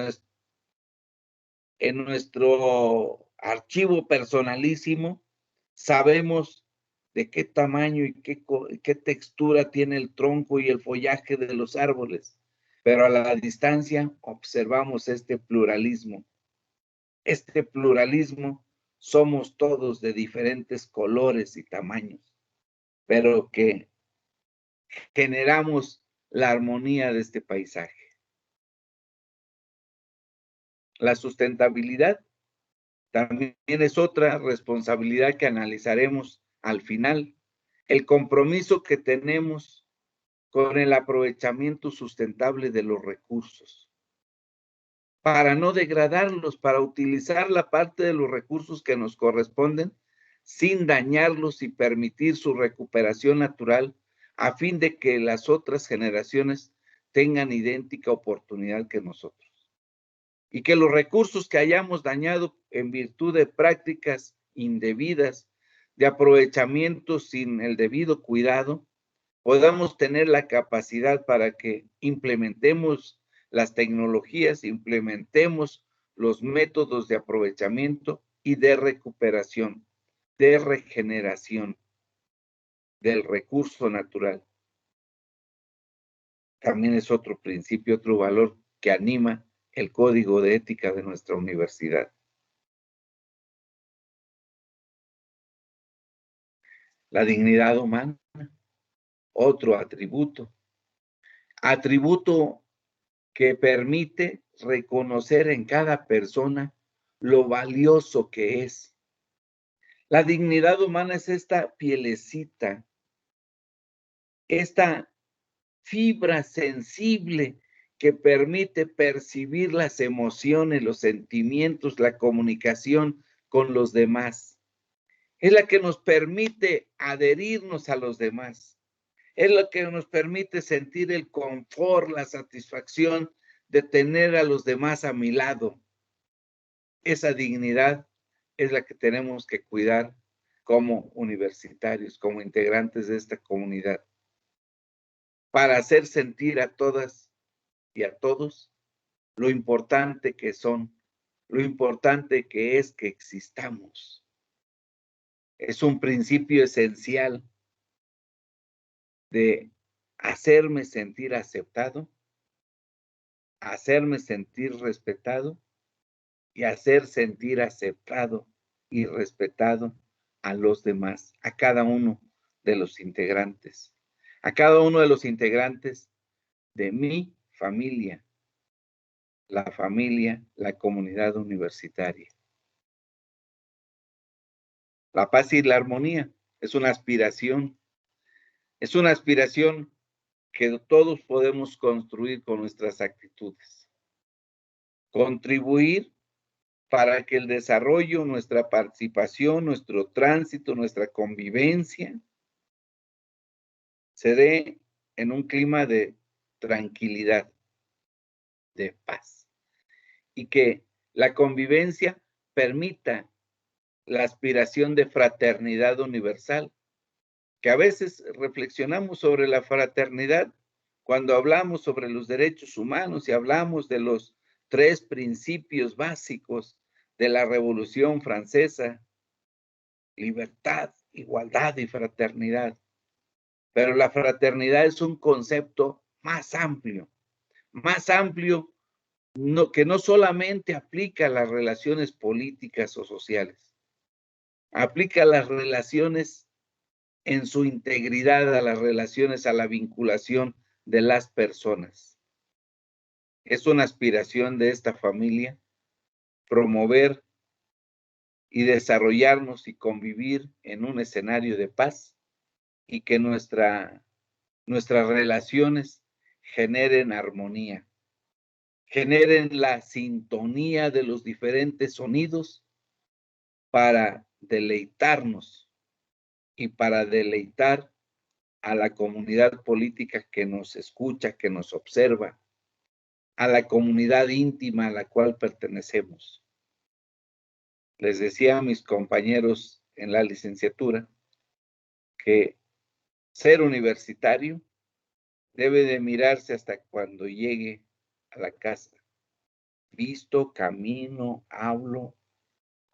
nuestro archivo personalísimo, sabemos de qué tamaño y qué textura tiene el tronco y el follaje de los árboles, pero a la distancia observamos este pluralismo. Este pluralismo somos todos de diferentes colores y tamaños, pero que generamos la armonía de este paisaje. La sustentabilidad también es otra responsabilidad que analizaremos al final. El compromiso que tenemos con el aprovechamiento sustentable de los recursos, para no degradarlos, para utilizar la parte de los recursos que nos corresponden sin dañarlos y permitir su recuperación natural a fin de que las otras generaciones tengan idéntica oportunidad que nosotros. Y que los recursos que hayamos dañado en virtud de prácticas indebidas, de aprovechamiento sin el debido cuidado, podamos tener la capacidad para que implementemos las tecnologías, implementemos los métodos de aprovechamiento y de recuperación, de regeneración del recurso natural. También es otro principio, otro valor que anima el código de ética de nuestra universidad. La dignidad humana, otro atributo que permite reconocer en cada persona lo valioso que es. La dignidad humana es esta pielecita, esta fibra sensible que permite percibir las emociones, los sentimientos, la comunicación con los demás. Es la que nos permite adherirnos a los demás. Es lo que nos permite sentir el confort, la satisfacción de tener a los demás a mi lado. Esa dignidad es la que tenemos que cuidar como universitarios, como integrantes de esta comunidad, para hacer sentir a todas y a todos lo importante que son, lo importante que es que existamos. Es un principio esencial de hacerme sentir aceptado, hacerme sentir respetado y hacer sentir aceptado y respetado a los demás, a cada uno de los integrantes, a cada uno de los integrantes de mi familia, la comunidad universitaria. La paz y la armonía es una aspiración que todos podemos construir con nuestras actitudes. Contribuir para que el desarrollo, nuestra participación, nuestro tránsito, nuestra convivencia se dé en un clima de tranquilidad, de paz, y que la convivencia permita la aspiración de fraternidad universal, que a veces reflexionamos sobre la fraternidad cuando hablamos sobre los derechos humanos y hablamos de los 3 principios básicos de la Revolución Francesa: libertad, igualdad y fraternidad. Pero la fraternidad es un concepto más amplio que no solamente aplica a las relaciones políticas o sociales, aplica a las relaciones en su integridad, a las relaciones, a la vinculación de las personas. Es una aspiración de esta familia promover y desarrollarnos y convivir en un escenario de paz y que nuestras relaciones generen armonía, generen la sintonía de los diferentes sonidos para deleitarnos y para deleitar a la comunidad política que nos escucha, que nos observa, a la comunidad íntima a la cual pertenecemos. Les decía a mis compañeros en la licenciatura que ser universitario debe de mirarse hasta cuando llegue a la casa. Visto, camino, hablo,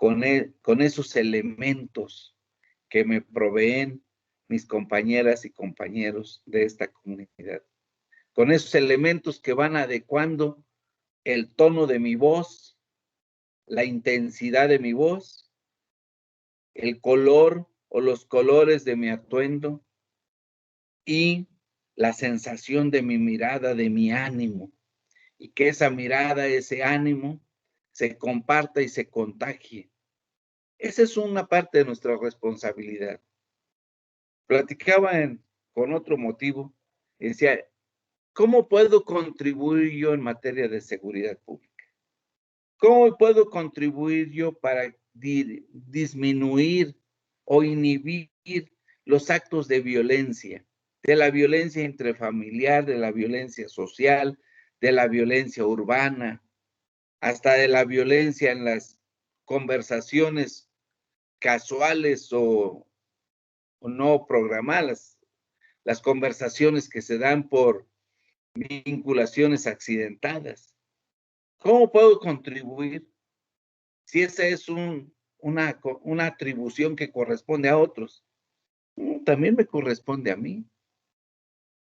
con esos elementos que me proveen mis compañeras y compañeros de esta comunidad, con esos elementos que van adecuando el tono de mi voz, la intensidad de mi voz, el color o los colores de mi atuendo y la sensación de mi mirada, de mi ánimo, y que esa mirada, ese ánimo, se comparta y se contagie. Esa es una parte de nuestra responsabilidad. Platicaba con otro motivo, y decía, ¿cómo puedo contribuir yo en materia de seguridad pública? ¿Cómo puedo contribuir yo para disminuir o inhibir los actos de la violencia intrafamiliar, de la violencia social, de la violencia urbana, hasta de la violencia en las conversaciones casuales o no programadas, las conversaciones que se dan por vinculaciones accidentadas? ¿Cómo puedo contribuir si esa es una atribución que corresponde a otros? También me corresponde a mí.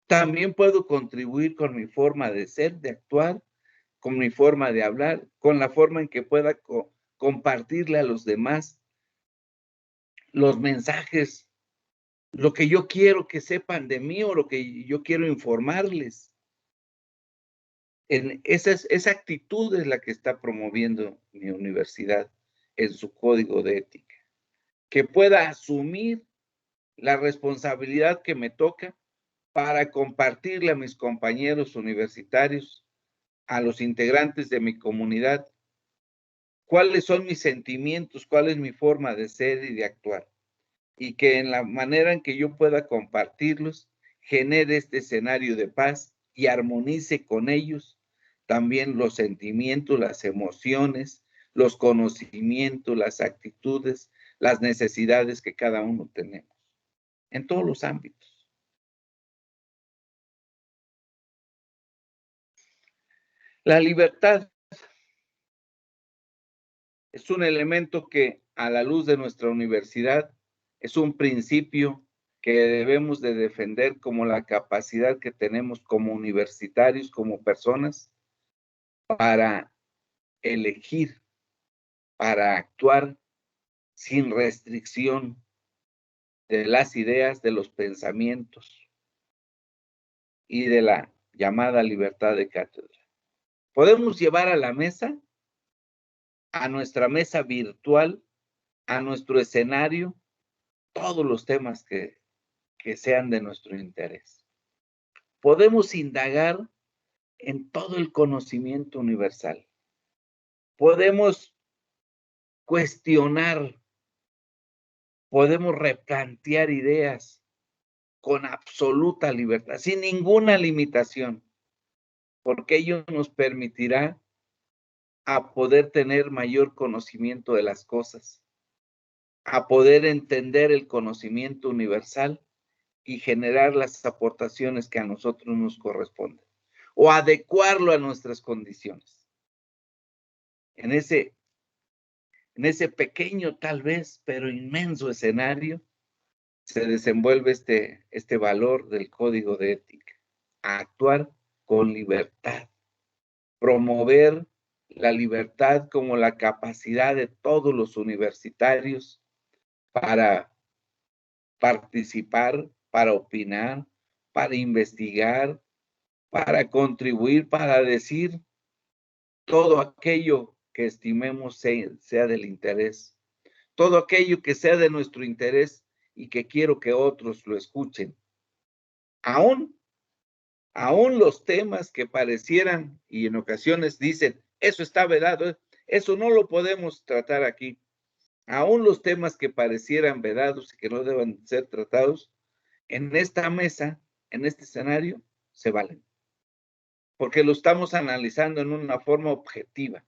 También puedo contribuir con mi forma de ser, de actuar, con mi forma de hablar, con la forma en que pueda compartirle a los demás los mensajes, lo que yo quiero que sepan de mí o lo que yo quiero informarles. Esa actitud es la que está promoviendo mi universidad en su código de ética. Que pueda asumir la responsabilidad que me toca para compartirle a mis compañeros universitarios, a los integrantes de mi comunidad, cuáles son mis sentimientos, cuál es mi forma de ser y de actuar. Y que en la manera en que yo pueda compartirlos, genere este escenario de paz y armonice con ellos también los sentimientos, las emociones, los conocimientos, las actitudes, las necesidades que cada uno tenemos, en todos los ámbitos. La libertad es un elemento que, a la luz de nuestra universidad, es un principio que debemos de defender como la capacidad que tenemos como universitarios, como personas, para elegir, para actuar sin restricción de las ideas, de los pensamientos y de la llamada libertad de cátedra. Podemos llevar a la mesa, a nuestra mesa virtual, a nuestro escenario, todos los temas que sean de nuestro interés. Podemos indagar en todo el conocimiento universal. Podemos cuestionar, podemos replantear ideas con absoluta libertad, sin ninguna limitación, porque ello nos permitirá a poder tener mayor conocimiento de las cosas, a poder entender el conocimiento universal y generar las aportaciones que a nosotros nos corresponden, o adecuarlo a nuestras condiciones. En ese pequeño, tal vez, pero inmenso escenario, se desenvuelve este valor del código de ética, a actuar con libertad, promover la libertad como la capacidad de todos los universitarios para participar, para opinar, para investigar, para contribuir, para decir todo aquello que estimemos sea del interés, todo aquello que sea de nuestro interés y que quiero que otros lo escuchen. Aún los temas que parecieran y en ocasiones dicen, eso está vedado, eso no lo podemos tratar aquí. Aún los temas que parecieran vedados y que no deben ser tratados, en esta mesa, en este escenario, se valen. Porque lo estamos analizando en una forma objetiva,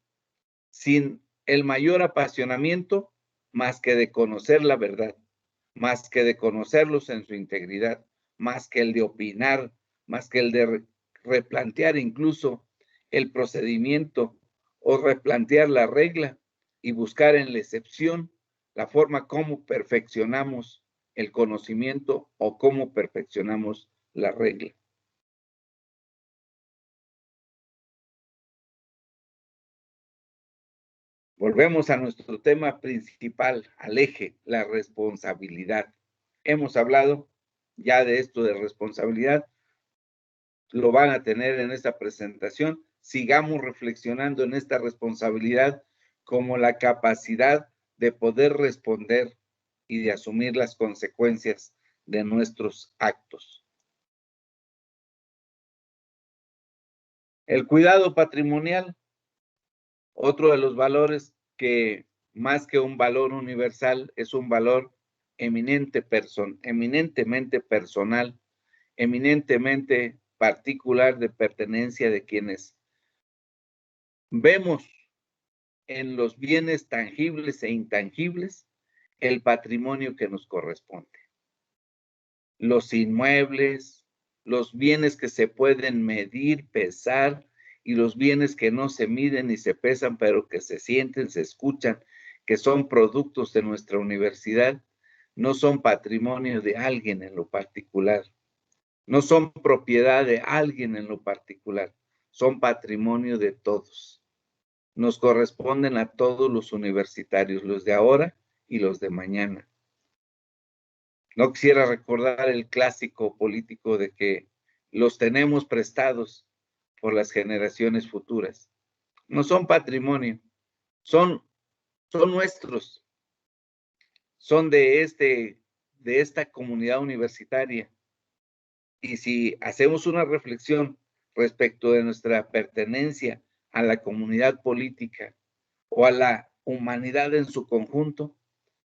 sin el mayor apasionamiento, más que de conocer la verdad, más que de conocerlos en su integridad, más que el de opinar, más que el de replantear incluso el procedimiento o replantear la regla, y buscar en la excepción la forma como perfeccionamos el conocimiento o cómo perfeccionamos la regla. Volvemos a nuestro tema principal, al eje, la responsabilidad. Hemos hablado ya de esto de responsabilidad, lo van a tener en esta presentación. Sigamos reflexionando en esta responsabilidad como la capacidad de poder responder y de asumir las consecuencias de nuestros actos. El cuidado patrimonial, otro de los valores que más que un valor universal es un valor eminentemente personal, eminentemente particular de pertenencia de quienes vemos en los bienes tangibles e intangibles el patrimonio que nos corresponde. Los inmuebles, los bienes que se pueden medir, pesar, y los bienes que no se miden ni se pesan, pero que se sienten, se escuchan, que son productos de nuestra universidad, no son patrimonio de alguien en lo particular, no son propiedad de alguien en lo particular, son patrimonio de todos. Nos corresponden a todos los universitarios, los de ahora y los de mañana. No quisiera recordar el clásico político de que los tenemos prestados por las generaciones futuras. No son patrimonio, son nuestros, son de esta comunidad universitaria. Y si hacemos una reflexión respecto de nuestra pertenencia a la comunidad política o a la humanidad en su conjunto,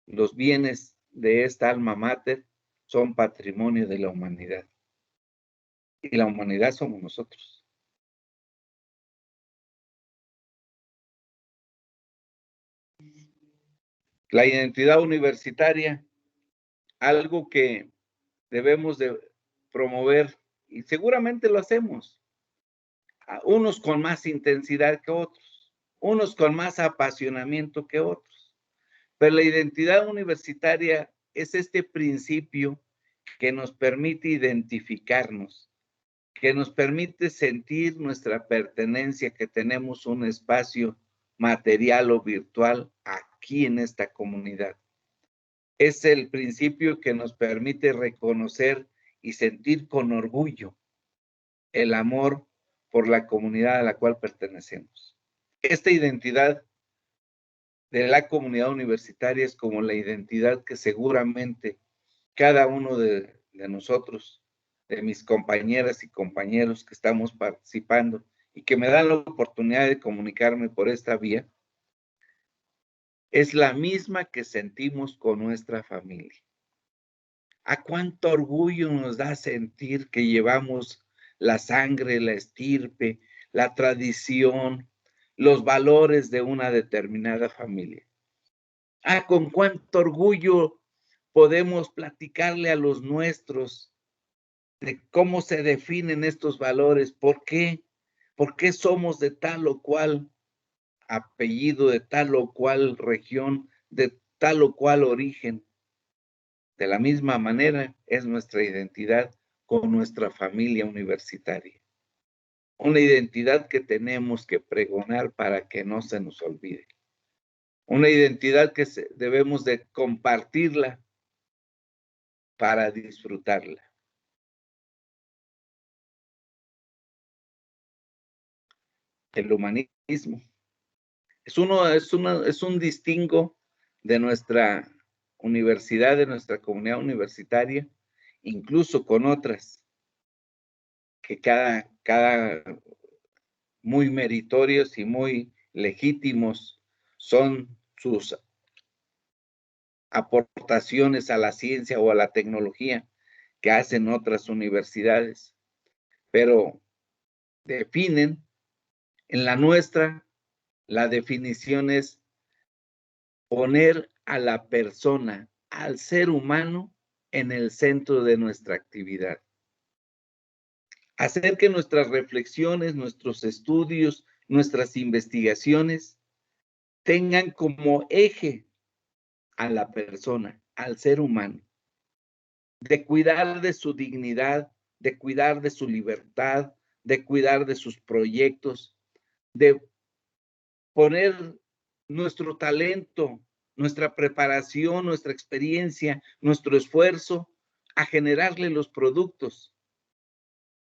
los bienes de esta alma mater son patrimonio de la humanidad. Y la humanidad somos nosotros. La identidad universitaria, algo que debemos de promover, y seguramente lo hacemos, unos con más intensidad que otros, unos con más apasionamiento que otros. Pero la identidad universitaria es este principio que nos permite identificarnos, que nos permite sentir nuestra pertenencia, que tenemos un espacio material o virtual aquí en esta comunidad. Es el principio que nos permite reconocer y sentir con orgullo el amor por la comunidad a la cual pertenecemos. Esta identidad de la comunidad universitaria es como la identidad que seguramente cada uno de nosotros, de mis compañeras y compañeros que estamos participando y que me dan la oportunidad de comunicarme por esta vía, es la misma que sentimos con nuestra familia. ¿A cuánto orgullo nos da sentir que llevamos la sangre, la estirpe, la tradición, los valores de una determinada familia? Con cuánto orgullo podemos platicarle a los nuestros de cómo se definen estos valores, por qué somos de tal o cual apellido, de tal o cual región, de tal o cual origen. De la misma manera es nuestra identidad con nuestra familia universitaria. Una identidad que tenemos que pregonar para que no se nos olvide. Una identidad que debemos de compartirla para disfrutarla. El humanismo es un distingo de nuestra universidad, de nuestra comunidad universitaria, incluso con otras, que cada muy meritorios y muy legítimos son sus aportaciones a la ciencia o a la tecnología que hacen otras universidades, pero definen en la nuestra, la definición es poner a la persona, al ser humano, en el centro de nuestra actividad. Hacer que nuestras reflexiones, nuestros estudios, nuestras investigaciones tengan como eje a la persona, al ser humano, de cuidar de su dignidad, de cuidar de su libertad, de cuidar de sus proyectos, de poner nuestro talento, nuestra preparación, nuestra experiencia, nuestro esfuerzo a generarle los productos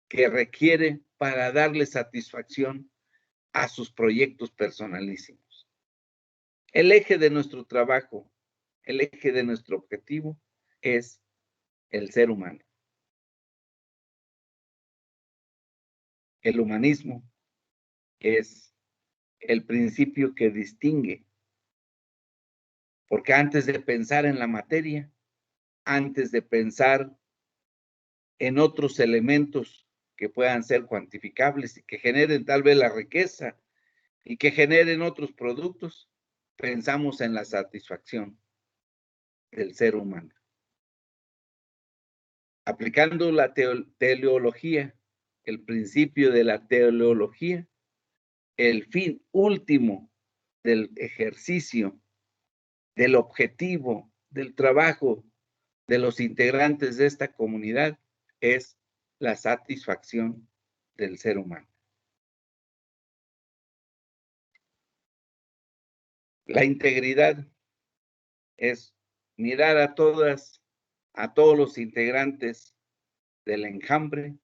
que requiere para darle satisfacción a sus proyectos personalísimos. El eje de nuestro trabajo, el eje de nuestro objetivo es el ser humano. El humanismo es el principio que distingue, porque antes de pensar en la materia, antes de pensar en otros elementos que puedan ser cuantificables y que generen tal vez la riqueza y que generen otros productos, pensamos en la satisfacción del ser humano. Aplicando la teleología, el principio de la teleología, el fin último del ejercicio, del objetivo, del trabajo de los integrantes de esta comunidad es la satisfacción del ser humano. La integridad es mirar a todos los integrantes del enjambre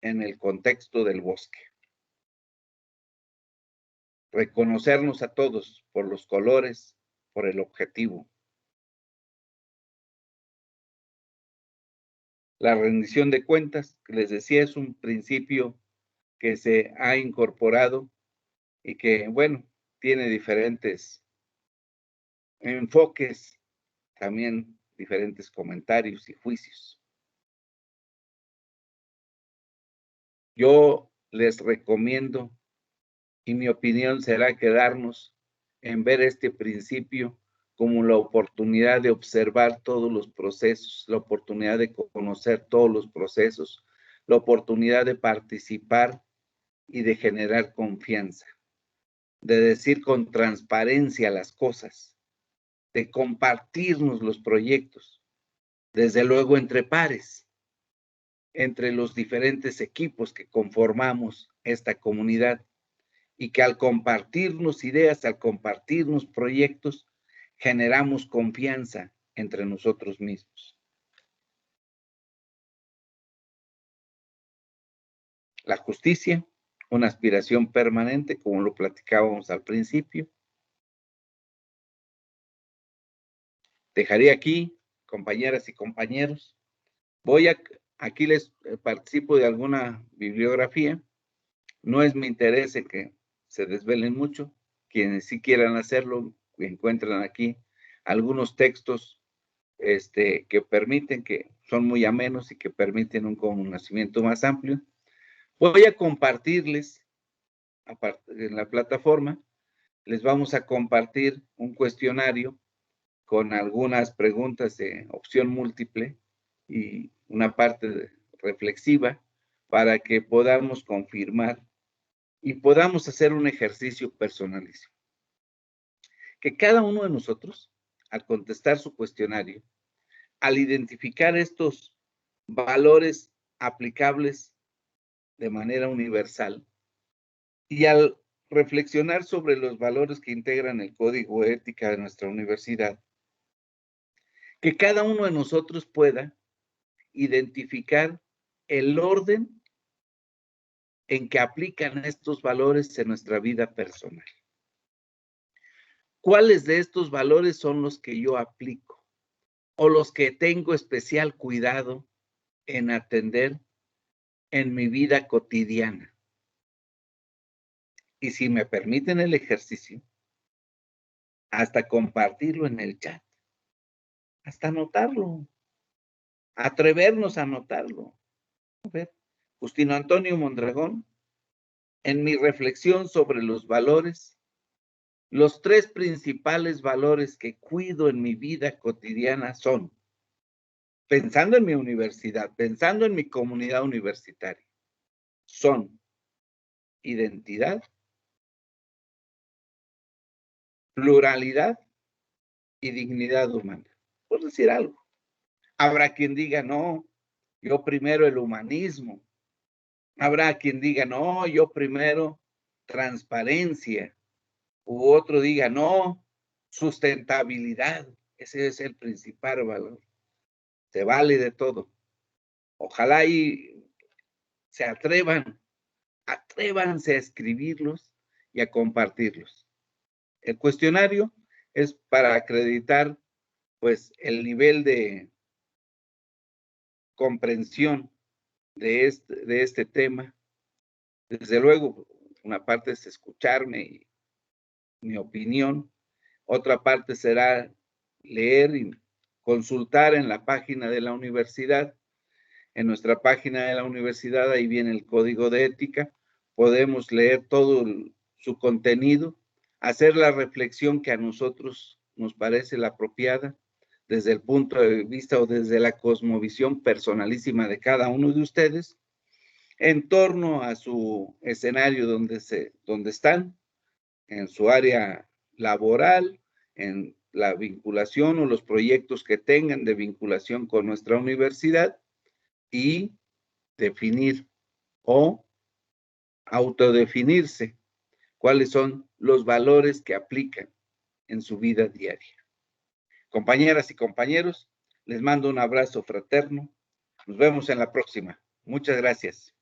en el contexto del bosque. Reconocernos a todos por los colores, por el objetivo. La rendición de cuentas, que les decía, es un principio que se ha incorporado y que, bueno, tiene diferentes enfoques, también diferentes comentarios y juicios. Yo les recomiendo, y mi opinión será quedarnos en ver este principio como la oportunidad de observar todos los procesos, la oportunidad de conocer todos los procesos, la oportunidad de participar y de generar confianza, de decir con transparencia las cosas, de compartirnos los proyectos, desde luego entre pares, entre los diferentes equipos que conformamos esta comunidad, y que al compartirnos ideas, al compartirnos proyectos, generamos confianza entre nosotros mismos. La justicia, una aspiración permanente, como lo platicábamos al principio. Dejaré aquí, compañeras y compañeros. Aquí les participo de alguna bibliografía. No es mi interés que se desvelen mucho. Quienes sí quieran hacerlo, encuentran aquí algunos textos que permiten, que son muy amenos y que permiten un conocimiento más amplio. Voy a compartirles, en la plataforma, les vamos a compartir un cuestionario con algunas preguntas de opción múltiple y una parte reflexiva para que podamos confirmar y podamos hacer un ejercicio personalísimo. Que cada uno de nosotros, al contestar su cuestionario, al identificar estos valores aplicables de manera universal y al reflexionar sobre los valores que integran el código de ética de nuestra universidad, que cada uno de nosotros pueda identificar el orden en que aplican estos valores en nuestra vida personal. ¿Cuáles de estos valores son los que yo aplico o los que tengo especial cuidado en atender en mi vida cotidiana? Y si me permiten el ejercicio, hasta compartirlo en el chat, hasta anotarlo, atrevernos a anotarlo. A ver, Justino Antonio Mondragón, en mi reflexión sobre los valores, los 3 principales valores que cuido en mi vida cotidiana son, pensando en mi universidad, pensando en mi comunidad universitaria, son identidad, pluralidad y dignidad humana. Por decir algo. Habrá quien diga, no, yo primero el humanismo. Habrá quien diga, no, yo primero transparencia. U otro diga, no, sustentabilidad. Ese es el principal valor. Se vale de todo. Ojalá y se atrévanse a escribirlos y a compartirlos. El cuestionario es para acreditar, pues, el nivel de comprensión de este tema. Desde luego, una parte es escucharme y mi opinión, otra parte será leer y consultar en la página de la universidad. En nuestra página de la universidad, ahí viene el código de ética, podemos leer todo su contenido, hacer la reflexión que a nosotros nos parece la apropiada, desde el punto de vista o desde la cosmovisión personalísima de cada uno de ustedes, en torno a su escenario donde están, en su área laboral, en la vinculación o los proyectos que tengan de vinculación con nuestra universidad, y definir o autodefinirse cuáles son los valores que aplican en su vida diaria. Compañeras y compañeros, les mando un abrazo fraterno. Nos vemos en la próxima. Muchas gracias.